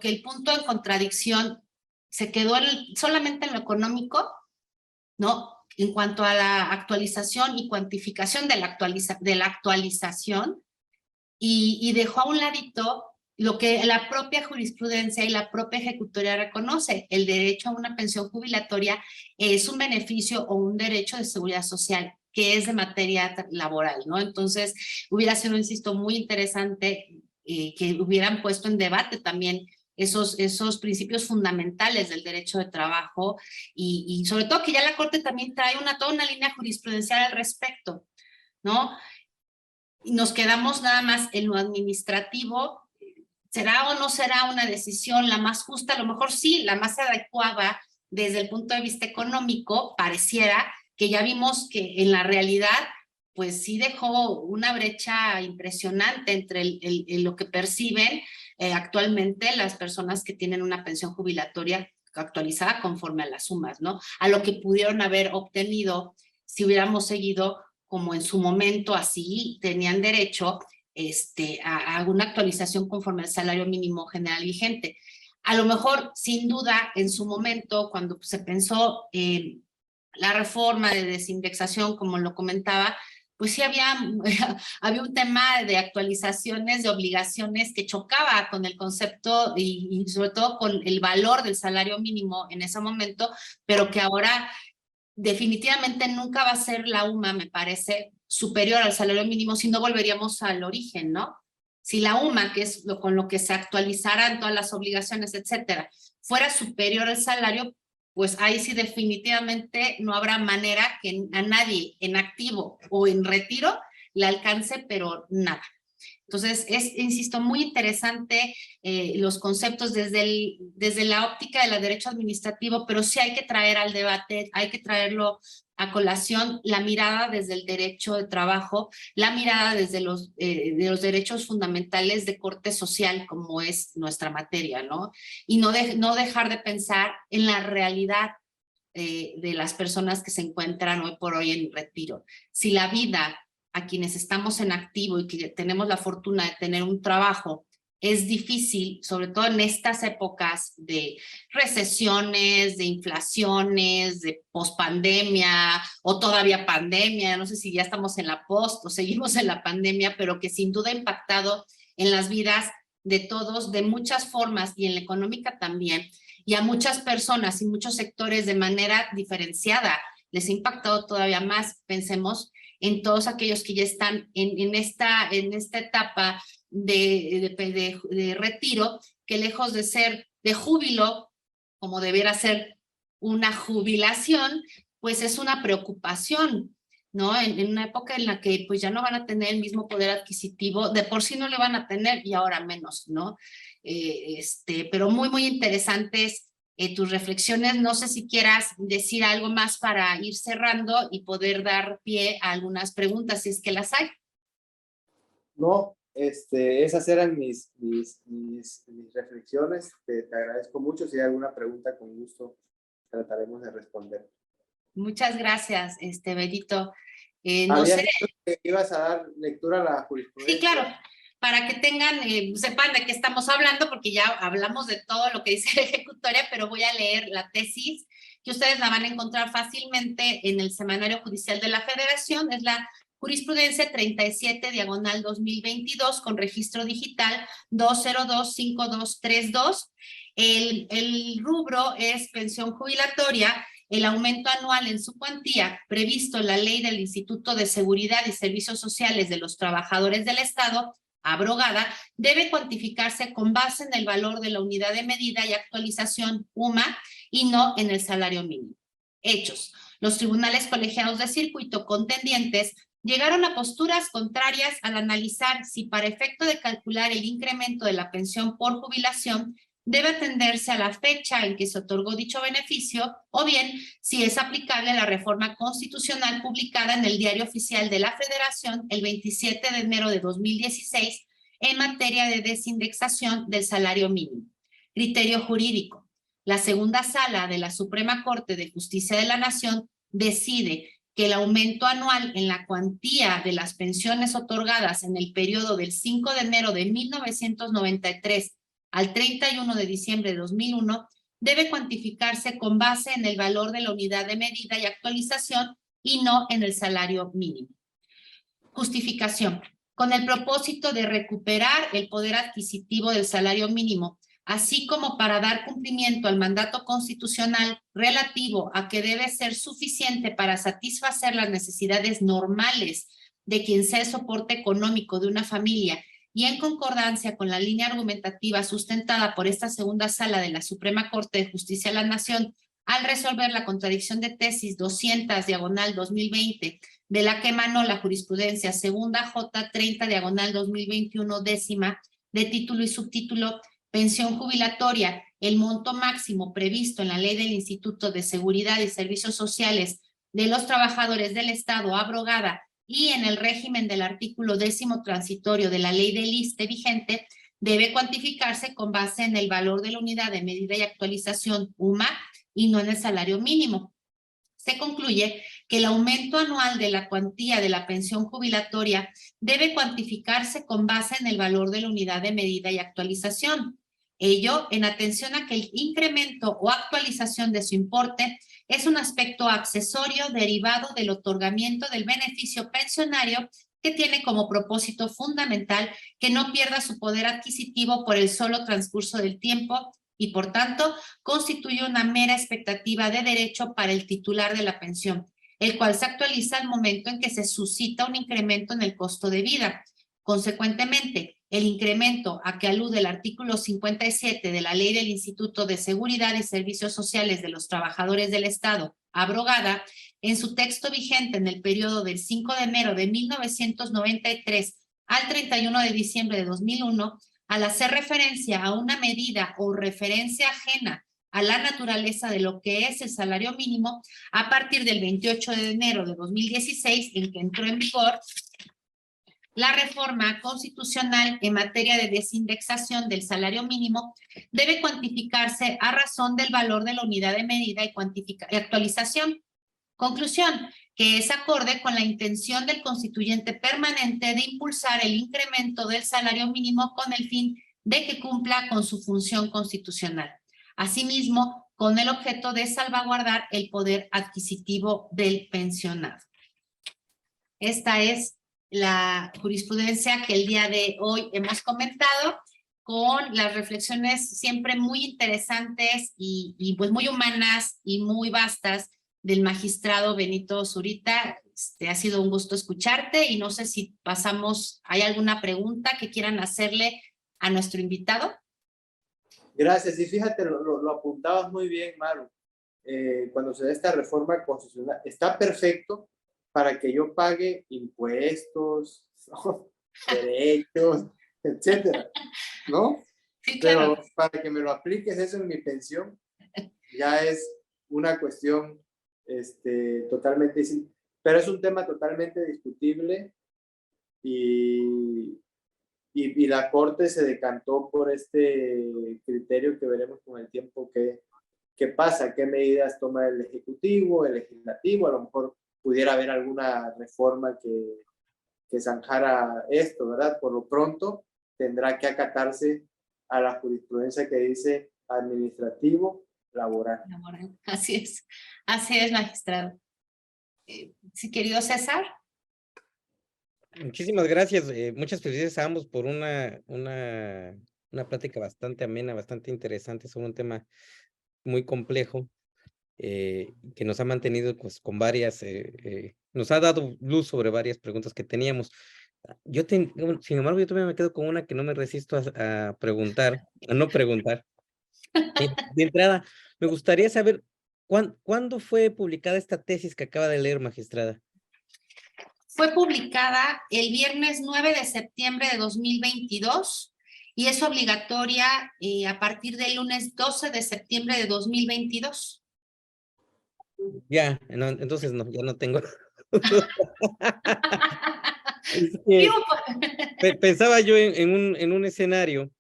que el punto en contradicción se quedó solamente en lo económico, ¿no? En cuanto a la actualización y cuantificación de la actualización, y dejó a un ladito lo que la propia jurisprudencia y la propia ejecutoria reconoce: el derecho a una pensión jubilatoria es un beneficio o un derecho de seguridad social que es de materia laboral, ¿no? Entonces, hubiera sido, insisto, muy interesante que hubieran puesto en debate también esos principios fundamentales del derecho de trabajo, y sobre todo que ya la Corte también trae toda una línea jurisprudencial al respecto, ¿no? Y nos quedamos nada más en lo administrativo. ¿Será o no será una decisión la más justa? A lo mejor sí, la más adecuada desde el punto de vista económico, pareciera, que ya vimos que en la realidad pues sí dejó una brecha impresionante entre lo que perciben actualmente las personas que tienen una pensión jubilatoria actualizada conforme a las sumas, ¿no? A lo que pudieron haber obtenido si hubiéramos seguido como en su momento así tenían derecho a una actualización conforme al salario mínimo general vigente. A lo mejor, sin duda, en su momento, cuando se pensó la reforma de desindexación, como lo comentaba, pues sí había un tema de actualizaciones, de obligaciones que chocaba con el concepto y sobre todo con el valor del salario mínimo en ese momento, pero que ahora definitivamente nunca va a ser la UMA, me parece, superior al salario mínimo, si no volveríamos al origen, ¿no? Si la UMA, que es con lo que se actualizaran todas las obligaciones, etcétera, fuera superior al salario, pues ahí sí definitivamente no habrá manera que a nadie en activo o en retiro le alcance, pero nada. Entonces, insisto, muy interesante los conceptos desde la óptica del derecho administrativo, pero sí hay que traer al debate, hay que traerlo a colación, la mirada desde el derecho de trabajo, la mirada desde de los derechos fundamentales de corte social, como es nuestra materia, ¿no? Y no dejar de pensar en la realidad de las personas que se encuentran hoy por hoy en retiro. Si la vida a quienes estamos en activo y que tenemos la fortuna de tener un trabajo es difícil, sobre todo en estas épocas de recesiones, de inflaciones, de pospandemia o todavía pandemia, no sé si ya estamos en la post o seguimos en la pandemia, pero que sin duda ha impactado en las vidas de todos de muchas formas y en la económica también, y a muchas personas y muchos sectores de manera diferenciada les ha impactado todavía más. Pensemos en todos aquellos que ya están en esta etapa de retiro, que lejos de ser de júbilo, como debiera ser una jubilación, pues es una preocupación, ¿no? En una época en la que pues ya no van a tener el mismo poder adquisitivo, de por sí no le van a tener y ahora menos, ¿no? Pero muy, muy interesantes tus reflexiones. No sé si quieras decir algo más para ir cerrando y poder dar pie a algunas preguntas, si es que las hay. No, esas eran mis reflexiones. Te agradezco mucho. Si hay alguna pregunta, con gusto trataremos de responder. Muchas gracias, Benito. No sé. Dicho que ibas a dar lectura a la jurisprudencia. Sí, claro, para que tengan, sepan de qué estamos hablando, porque ya hablamos de todo lo que dice la ejecutoria, pero voy a leer la tesis, que ustedes la van a encontrar fácilmente en el Semanario Judicial de la Federación. Es la Jurisprudencia 37/2022 con registro digital 2025232. El rubro es pensión jubilatoria. El aumento anual en su cuantía previsto en la Ley del Instituto de Seguridad y Servicios Sociales de los Trabajadores del Estado, abrogada, debe cuantificarse con base en el valor de la unidad de medida y actualización UMA y no en el salario mínimo. Hechos. Los tribunales colegiados de circuito contendientes llegaron a posturas contrarias al analizar si para efecto de calcular el incremento de la pensión por jubilación debe atenderse a la fecha en que se otorgó dicho beneficio, o bien si es aplicable la reforma constitucional publicada en el Diario Oficial de la Federación el 27 de enero de 2016 en materia de desindexación del salario mínimo. Criterio jurídico. La segunda sala de la Suprema Corte de Justicia de la Nación decide que el aumento anual en la cuantía de las pensiones otorgadas en el periodo del 5 de enero de 1993 al 31 de diciembre de 2001, debe cuantificarse con base en el valor de la unidad de medida y actualización y no en el salario mínimo. Justificación. Con el propósito de recuperar el poder adquisitivo del salario mínimo, así como para dar cumplimiento al mandato constitucional relativo a que debe ser suficiente para satisfacer las necesidades normales de quien sea el soporte económico de una familia, y en concordancia con la línea argumentativa sustentada por esta segunda sala de la Suprema Corte de Justicia de la Nación al resolver la contradicción de tesis 200/2020, de la que emanó la jurisprudencia segunda J 30/2021 décima, de título y subtítulo Pensión jubilatoria, el monto máximo previsto en la Ley del Instituto de Seguridad y Servicios Sociales de los Trabajadores del Estado, abrogada, y en el régimen del artículo 10º transitorio de la Ley del ISSSTE vigente, debe cuantificarse con base en el valor de la unidad de medida y actualización UMA y no en el salario mínimo. Se concluye que el aumento anual de la cuantía de la pensión jubilatoria debe cuantificarse con base en el valor de la unidad de medida y actualización. Ello en atención a que el incremento o actualización de su importe es un aspecto accesorio derivado del otorgamiento del beneficio pensionario que tiene como propósito fundamental que no pierda su poder adquisitivo por el solo transcurso del tiempo y, por tanto, constituye una mera expectativa de derecho para el titular de la pensión, el cual se actualiza al momento en que se suscita un incremento en el costo de vida. Consecuentemente, el incremento a que alude el artículo 57 de la Ley del Instituto de Seguridad y Servicios Sociales de los Trabajadores del Estado, abrogada, en su texto vigente en el periodo del 5 de enero de 1993 al 31 de diciembre de 2001, al hacer referencia a una medida o referencia ajena a la naturaleza de lo que es el salario mínimo, a partir del 28 de enero de 2016, en que entró en vigor la reforma constitucional en materia de desindexación del salario mínimo, debe cuantificarse a razón del valor de la unidad de medida y actualización. Conclusión, que es acorde con la intención del constituyente permanente de impulsar el incremento del salario mínimo con el fin de que cumpla con su función constitucional. Asimismo, con el objeto de salvaguardar el poder adquisitivo del pensionado. Esta es la jurisprudencia que el día de hoy hemos comentado, con las reflexiones siempre muy interesantes y pues muy humanas y muy vastas del magistrado Benito Zurita. Ha sido un gusto escucharte y no sé si pasamos, ¿hay alguna pregunta que quieran hacerle a nuestro invitado? Gracias, y fíjate, lo apuntabas muy bien, Maru. Cuando se da esta reforma constitucional, está perfecto para que yo pague impuestos, ¿no? Derechos, etcétera, ¿no? Sí, claro. Pero para que me lo apliques eso en mi pensión, ya es una cuestión totalmente distinta. Pero es un tema totalmente discutible y la Corte se decantó por este criterio que veremos con el tiempo qué pasa, qué medidas toma el Ejecutivo, el Legislativo. A lo mejor pudiera haber alguna reforma que zanjara esto, ¿verdad? Por lo pronto tendrá que acatarse a la jurisprudencia que dice administrativo laboral. Así es, magistrado. Sí, querido César. Muchísimas gracias, muchas felicidades a ambos por una plática bastante amena, bastante interesante sobre un tema muy complejo, que nos ha mantenido pues con varias, nos ha dado luz sobre varias preguntas que teníamos. Sin embargo, yo todavía me quedo con una que no me resisto a preguntar, a no preguntar. De entrada, me gustaría saber, ¿cuándo fue publicada esta tesis que acaba de leer, magistrada? Fue publicada el viernes 9 de septiembre de 2022 y es obligatoria a partir del lunes 12 de septiembre de 2022. Ya, no, entonces no, ya no tengo. Pensaba yo en un escenario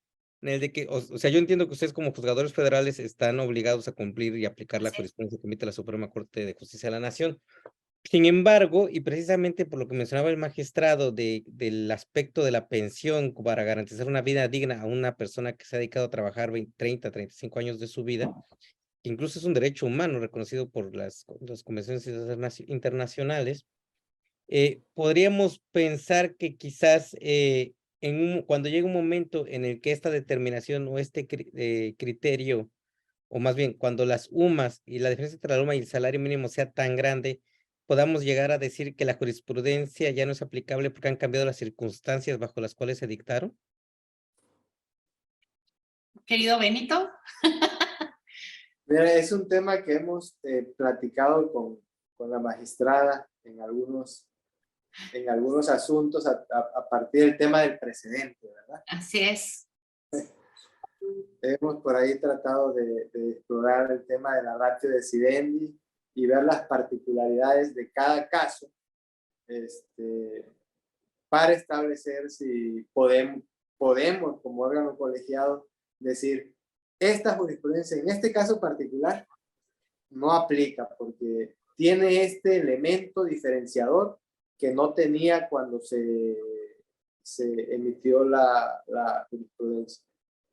en el de que, o sea, yo entiendo que ustedes como juzgadores federales están obligados a cumplir y aplicar la jurisprudencia que emite la Suprema Corte de Justicia de la Nación. Sin embargo, y precisamente por lo que mencionaba el magistrado del aspecto de la pensión para garantizar una vida digna a una persona que se ha dedicado a trabajar 20, 30, 35 años de su vida, que incluso es un derecho humano reconocido por las convenciones internacionales, podríamos pensar que quizás cuando llegue un momento en el que esta determinación o este criterio, o más bien cuando las UMAS y la diferencia entre la UMA y el salario mínimo sea tan grande, podamos llegar a decir que la jurisprudencia ya no es aplicable porque han cambiado las circunstancias bajo las cuales se dictaron. Querido Benito. Mira, es un tema que hemos platicado con la magistrada en algunos asuntos a partir del tema del precedente, ¿verdad? Así es. Hemos por ahí tratado de explorar el tema de la ratio decidendi y ver las particularidades de cada caso para establecer si podemos como órgano colegiado decir esta jurisprudencia en este caso particular no aplica porque tiene este elemento diferenciador que no tenía cuando se emitió la jurisprudencia.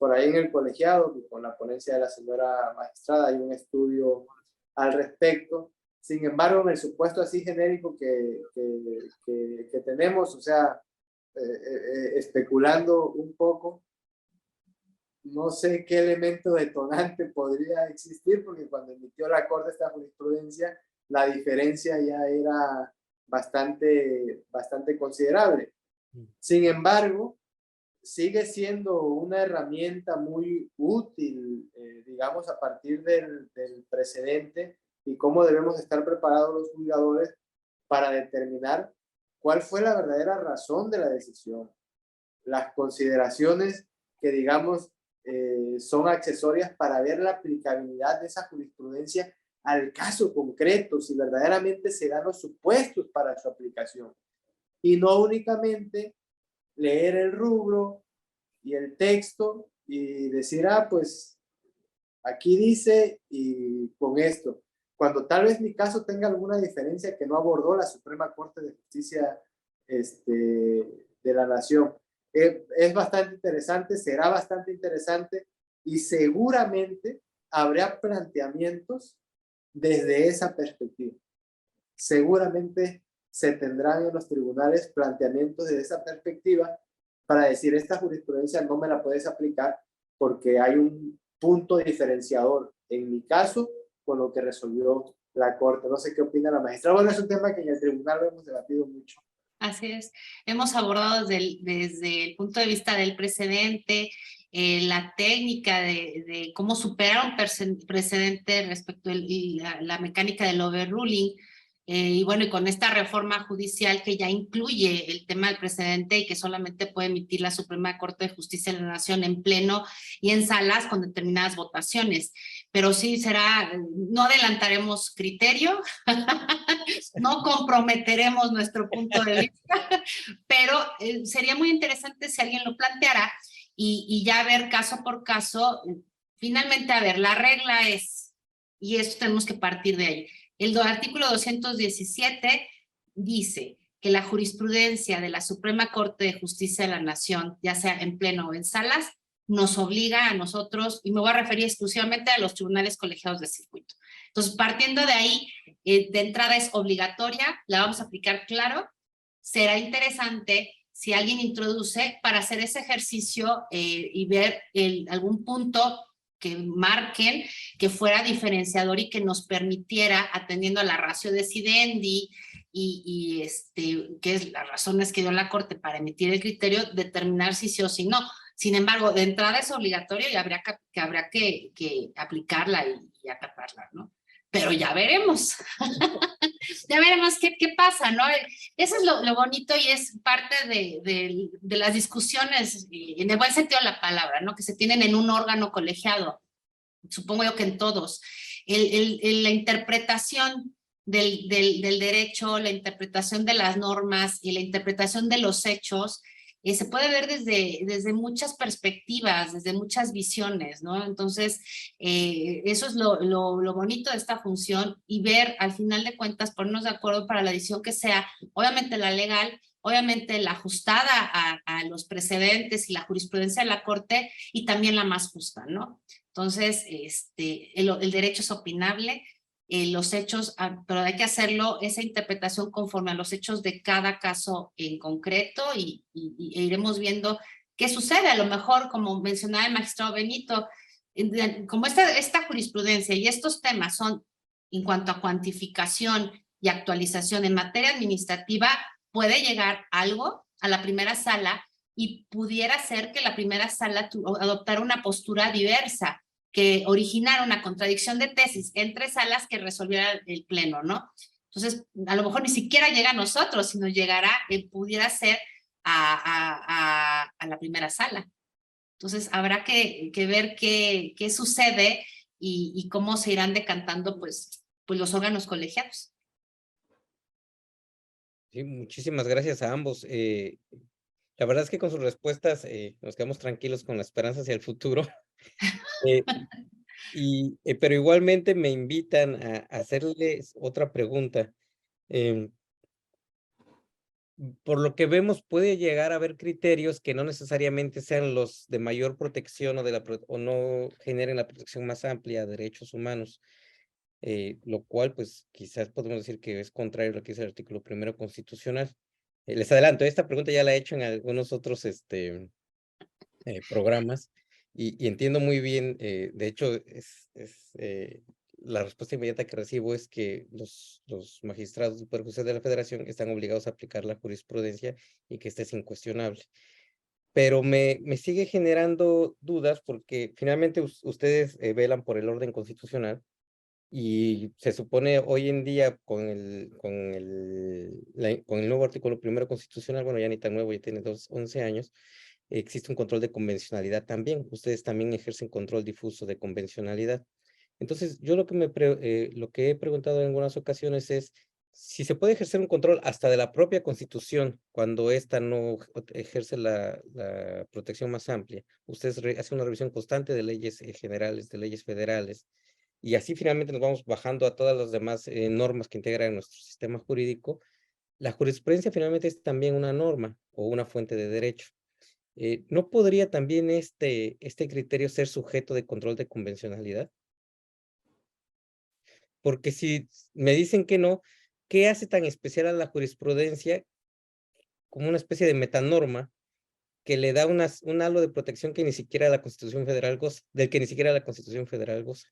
por ahí en el colegiado, con la ponencia de la señora magistrada, hay un estudio al respecto. Sin embargo, en el supuesto así genérico que tenemos, o sea, especulando un poco, no sé qué elemento detonante podría existir, porque cuando emitió la Corte esta jurisprudencia, la diferencia ya era bastante considerable. Sin embargo, sigue siendo una herramienta muy útil, digamos, a partir del precedente y cómo debemos estar preparados los juzgadores para determinar cuál fue la verdadera razón de la decisión, las consideraciones que, digamos, son accesorias para ver la aplicabilidad de esa jurisprudencia al caso concreto, si verdaderamente se dan los supuestos para su aplicación. Y no únicamente leer el rubro y el texto y decir, pues aquí dice y con esto. Cuando tal vez mi caso tenga alguna diferencia que no abordó la Suprema Corte de Justicia de la Nación. Es bastante interesante, será bastante interesante y seguramente habrá planteamientos desde esa perspectiva. Seguramente se tendrán en los tribunales planteamientos desde esa perspectiva para decir, esta jurisprudencia no me la puedes aplicar porque hay un punto diferenciador en mi caso con lo que resolvió la Corte. No sé qué opina la magistrada. Bueno, es un tema que en el tribunal lo hemos debatido mucho. Así es. Hemos abordado desde el punto de vista del precedente, la técnica de cómo superar un precedente respecto a la mecánica del overruling. Y bueno, y con esta reforma judicial que ya incluye el tema del precedente y que solamente puede emitir la Suprema Corte de Justicia de la Nación en pleno y en salas con determinadas votaciones. Pero sí será, no adelantaremos criterio, no comprometeremos nuestro punto de vista, pero sería muy interesante si alguien lo planteara y ya ver caso por caso. Finalmente, a ver, la regla es, y esto tenemos que partir de ahí, el artículo 217 dice que la jurisprudencia de la Suprema Corte de Justicia de la Nación, ya sea en pleno o en salas, nos obliga a nosotros, y me voy a referir exclusivamente a los tribunales colegiados de circuito. Entonces, partiendo de ahí, de entrada es obligatoria, la vamos a aplicar, claro. Será interesante si alguien introduce para hacer ese ejercicio y ver algún punto que marquen que fuera diferenciador y que nos permitiera, atendiendo a la ratio decidendi que es las razones que dio la Corte para emitir el criterio, determinar si sí o si no. Sin embargo, de entrada es obligatorio y habrá que aplicarla y acatarla, ¿no? Pero ya veremos. Ya veremos qué pasa, ¿no? Eso es lo bonito y es parte de las discusiones, en el buen sentido de la palabra, ¿no? Que se tienen en un órgano colegiado, supongo yo que en todos. La interpretación del derecho, la interpretación de las normas y la interpretación de los hechos, se puede ver desde muchas perspectivas, desde muchas visiones, ¿no? Entonces, eso es lo bonito de esta función y ver, al final de cuentas, ponernos de acuerdo para la decisión que sea, obviamente la legal, obviamente la ajustada a los precedentes y la jurisprudencia de la Corte y también la más justa, ¿no? Entonces, el derecho es opinable, los hechos, pero hay que hacerlo, esa interpretación conforme a los hechos de cada caso en concreto e iremos viendo qué sucede. A lo mejor, como mencionaba el magistrado Benito, como esta jurisprudencia y estos temas son en cuanto a cuantificación y actualización en materia administrativa, puede llegar algo a la primera sala y pudiera ser que la primera sala adoptara una postura diversa, que originara una contradicción de tesis entre salas que resolviera el pleno, ¿no? Entonces, a lo mejor ni siquiera llega a nosotros, sino llegará, pudiera ser a la primera sala. Entonces, habrá que ver qué sucede y cómo se irán decantando, pues los órganos colegiados. Sí, muchísimas gracias a ambos. La verdad es que con sus respuestas nos quedamos tranquilos con la esperanza hacia el futuro. Pero igualmente me invitan a hacerles otra pregunta. por lo que vemos, puede llegar a haber criterios que no necesariamente sean los de mayor protección o no generen la protección más amplia a derechos humanos, lo cual, pues, quizás podemos decir que es contrario a lo que dice el artículo 1º constitucional. Les adelanto, esta pregunta ya la he hecho en algunos otros programas y entiendo muy bien, de hecho, la respuesta inmediata que recibo es que los magistrados del Poder Judicial de la Federación están obligados a aplicar la jurisprudencia y que esta es incuestionable. Pero me sigue generando dudas porque finalmente ustedes velan por el orden constitucional y se supone hoy en día con el nuevo artículo 1º constitucional, bueno, ya ni tan nuevo, ya tiene 11 años, existe un control de convencionalidad también. Ustedes también ejercen control difuso de convencionalidad. Entonces, yo lo que he preguntado en algunas ocasiones es si se puede ejercer un control hasta de la propia Constitución cuando ésta no ejerce la protección más amplia. Ustedes hacen una revisión constante de leyes generales, de leyes federales, y así finalmente nos vamos bajando a todas las demás normas que integran nuestro sistema jurídico. La jurisprudencia finalmente es también una norma o una fuente de derecho. ¿No podría también este criterio ser sujeto de control de convencionalidad? Porque si me dicen que no, ¿qué hace tan especial a la jurisprudencia como una especie de metanorma que le da un halo de protección que ni siquiera la Constitución Federal goza, del que ni siquiera la Constitución Federal goza?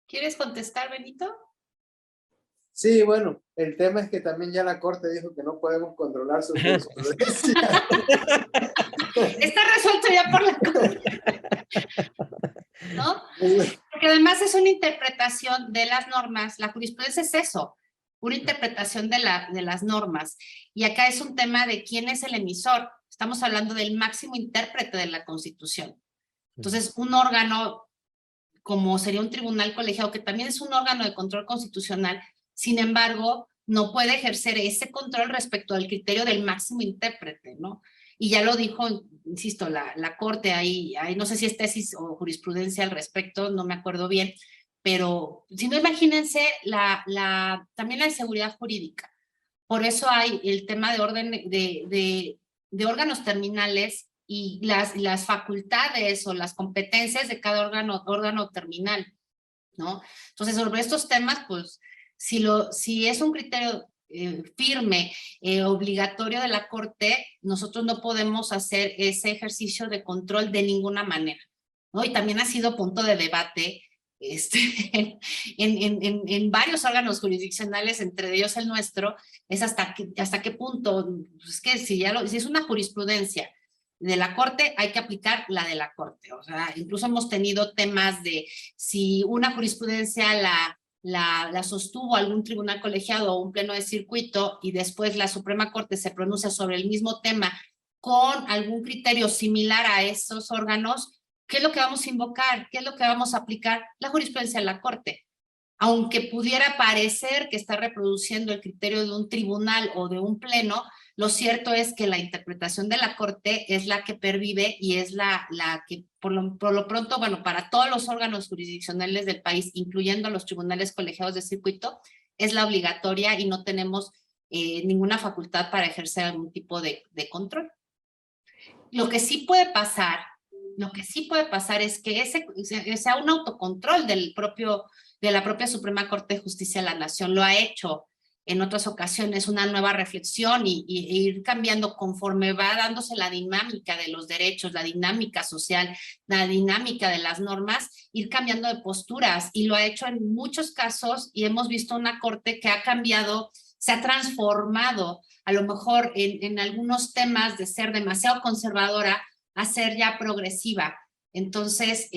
¿Quieres contestar, Benito? Sí, bueno, el tema es que también ya la Corte dijo que no podemos controlar su jurisprudencia. Está resuelto ya por la Corte, ¿no? Porque además es una interpretación de las normas. La jurisprudencia es eso, una interpretación de las normas. Y acá es un tema de quién es el emisor. Estamos hablando del máximo intérprete de la Constitución. Entonces, un órgano como sería un tribunal colegiado, que también es un órgano de control constitucional, sin embargo, no puede ejercer ese control respecto al criterio del máximo intérprete, ¿no? Y ya lo dijo, insisto, la Corte, ahí no sé si es tesis o jurisprudencia al respecto, no me acuerdo bien, pero si no, imagínense también la inseguridad jurídica. Por eso hay el tema de orden de órganos terminales y las facultades o las competencias de cada órgano terminal, ¿no? Entonces, sobre estos temas, pues, si es un criterio firme, obligatorio de la Corte, nosotros no podemos hacer ese ejercicio de control de ninguna manera, ¿no? Y también ha sido punto de debate en varios órganos jurisdiccionales, entre ellos el nuestro, es hasta qué punto, pues que si es una jurisprudencia de la Corte, hay que aplicar la de la Corte. O sea, incluso hemos tenido temas de si una jurisprudencia la sostuvo algún tribunal colegiado o un pleno de circuito y después la Suprema Corte se pronuncia sobre el mismo tema con algún criterio similar a esos órganos, ¿qué es lo que vamos a invocar? ¿Qué es lo que vamos a aplicar? La jurisprudencia de la Corte. Aunque pudiera parecer que está reproduciendo el criterio de un tribunal o de un pleno, lo cierto es que la interpretación de la Corte es la que pervive y es la que por lo pronto, bueno, para todos los órganos jurisdiccionales del país, incluyendo los tribunales colegiados de circuito, es la obligatoria y no tenemos ninguna facultad para ejercer algún tipo de control. Lo que sí puede pasar es que sea un autocontrol de la propia Suprema Corte de Justicia de la Nación. Lo ha hecho en otras ocasiones, una nueva reflexión y ir cambiando conforme va dándose la dinámica de los derechos, la dinámica social, la dinámica de las normas, ir cambiando de posturas, y lo ha hecho en muchos casos, y hemos visto una Corte que ha cambiado, se ha transformado, a lo mejor en algunos temas de ser demasiado conservadora a ser ya progresiva. Entonces,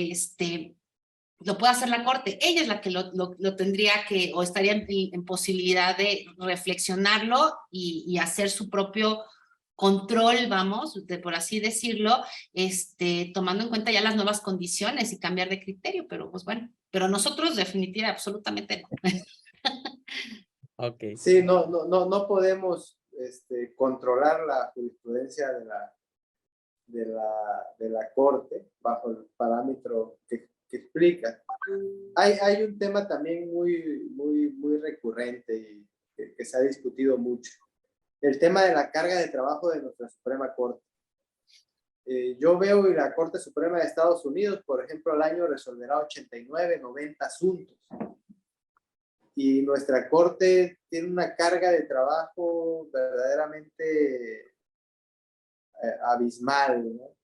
lo puede hacer la Corte. Ella es la que lo tendría que, o estaría en posibilidad de reflexionarlo y hacer su propio control, vamos, por así decirlo, tomando en cuenta ya las nuevas condiciones y cambiar de criterio, pero pues bueno, pero nosotros definitivamente, absolutamente no. Ok. Sí, no podemos controlar la jurisprudencia de la Corte bajo el parámetro que explica. Hay un tema también muy recurrente y que que se ha discutido mucho. El tema de la carga de trabajo de nuestra Suprema Corte. Yo veo y la Corte Suprema de Estados Unidos, por ejemplo, al año resolverá 89, 90 asuntos. Y nuestra Corte tiene una carga de trabajo verdaderamente abismal, ¿no?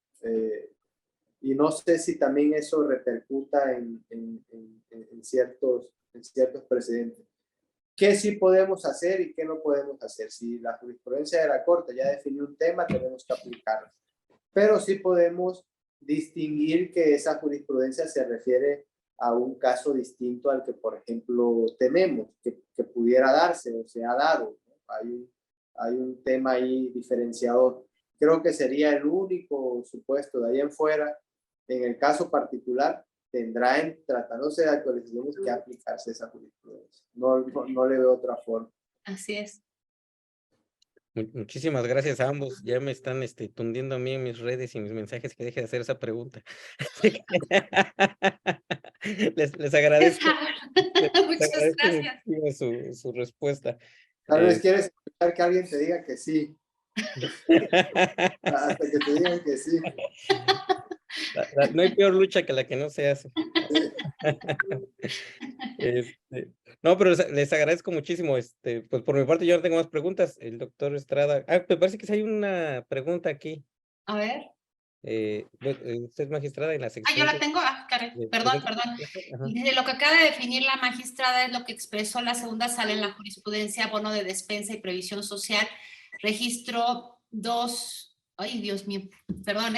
Y no sé si también eso repercuta en ciertos precedentes. ¿Qué sí podemos hacer y qué no podemos hacer? Si la jurisprudencia de la Corte ya definió un tema, tenemos que aplicarlo. Pero sí podemos distinguir que esa jurisprudencia se refiere a un caso distinto al que, por ejemplo, tememos que pudiera darse o se ha dado, ¿no? Hay un tema ahí diferenciador. Creo que sería el único supuesto. De ahí en fuera, en el caso particular, tendrá, tratándose de actualizaciones, que aplicarse esa jurisprudencia. No le veo otra forma. Así es. Muchísimas gracias a ambos. Ya me están tundiendo a mí en mis redes y mis mensajes que deje de hacer esa pregunta. Les agradezco. Muchas gracias. Muchísimo su respuesta. Tal vez quieres escuchar que alguien te diga que sí. Hasta que te digan que sí. No hay peor lucha que la que no se hace. No, pero les agradezco muchísimo. Pues por mi parte yo no tengo más preguntas. El doctor Estrada. Me parece que sí hay una pregunta aquí. A ver. Usted es magistrada en la sección. Yo la tengo. Caray. Perdón. Dice, lo que acaba de definir la magistrada es lo que expresó la segunda sala en la jurisprudencia, bono de despensa y previsión social, registro 2. Ay, Dios mío. Perdón,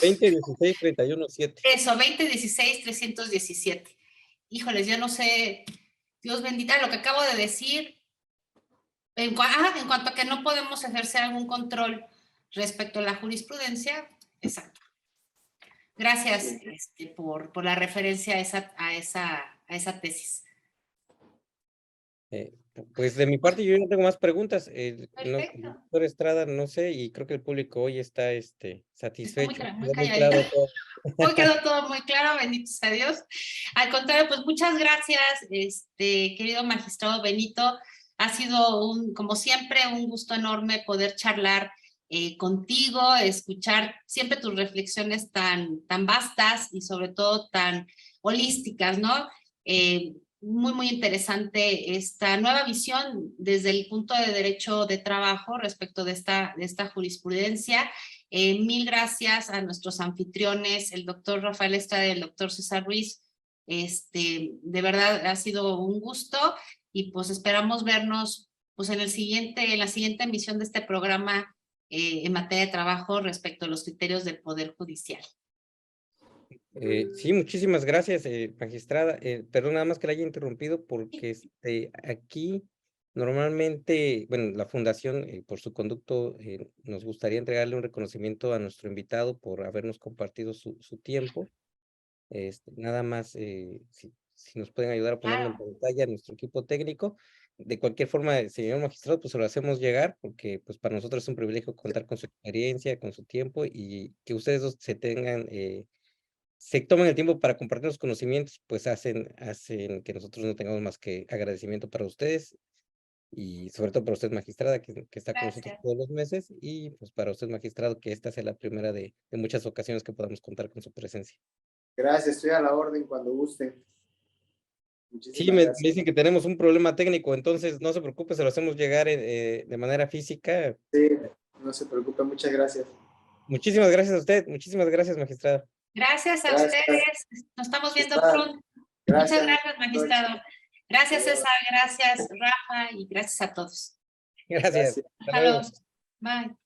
2016-31-7. Eso, 2016-317. Híjoles, yo no sé, Dios bendita, lo que acabo de decir, en cuanto a que no podemos ejercer algún control respecto a la jurisprudencia, exacto. Gracias por la referencia a esa tesis. Pues de mi parte yo no tengo más preguntas. Perfecto. Doctor Estrada, no sé, y creo que el público hoy está satisfecho. Está muy claro todo. Hoy quedó todo muy claro, benditos a Dios. Al contrario, pues muchas gracias, querido magistrado Benito. Ha sido, como siempre, un gusto enorme poder charlar contigo, escuchar siempre tus reflexiones tan vastas y sobre todo tan holísticas, ¿no? Muy, muy interesante esta nueva visión desde el punto de derecho de trabajo respecto de esta jurisprudencia. Mil gracias a nuestros anfitriones, el doctor Rafael Estrada y el doctor César Ruiz. De verdad ha sido un gusto y pues esperamos vernos pues en la siguiente emisión de este programa en materia de trabajo respecto a los criterios del Poder Judicial. Sí, muchísimas gracias, magistrada. Perdón, nada más que la haya interrumpido porque aquí normalmente, bueno, la fundación por su conducto nos gustaría entregarle un reconocimiento a nuestro invitado por habernos compartido su tiempo. Nada más, si nos pueden ayudar a ponerlo en pantalla a nuestro equipo técnico. De cualquier forma, señor magistrado, pues se lo hacemos llegar porque pues para nosotros es un privilegio contar con su experiencia, con su tiempo y que ustedes dos se toman el tiempo para compartir los conocimientos, pues hacen que nosotros no tengamos más que agradecimiento para ustedes y sobre todo para usted, magistrada, que está con nosotros todos los meses y pues para usted, magistrado, que esta sea la primera de muchas ocasiones que podamos contar con su presencia. Gracias, estoy a la orden cuando gusten. Sí, me dicen que tenemos un problema técnico, entonces no se preocupe, se lo hacemos llegar de manera física. Sí, no se preocupe, muchas gracias. Muchísimas gracias a usted, muchísimas gracias, magistrada. Gracias a ustedes, nos estamos viendo pronto. Muchas gracias, magistrado. Gracias, César, gracias, Rafa, y gracias a todos. Gracias. Hasta luego. Bye.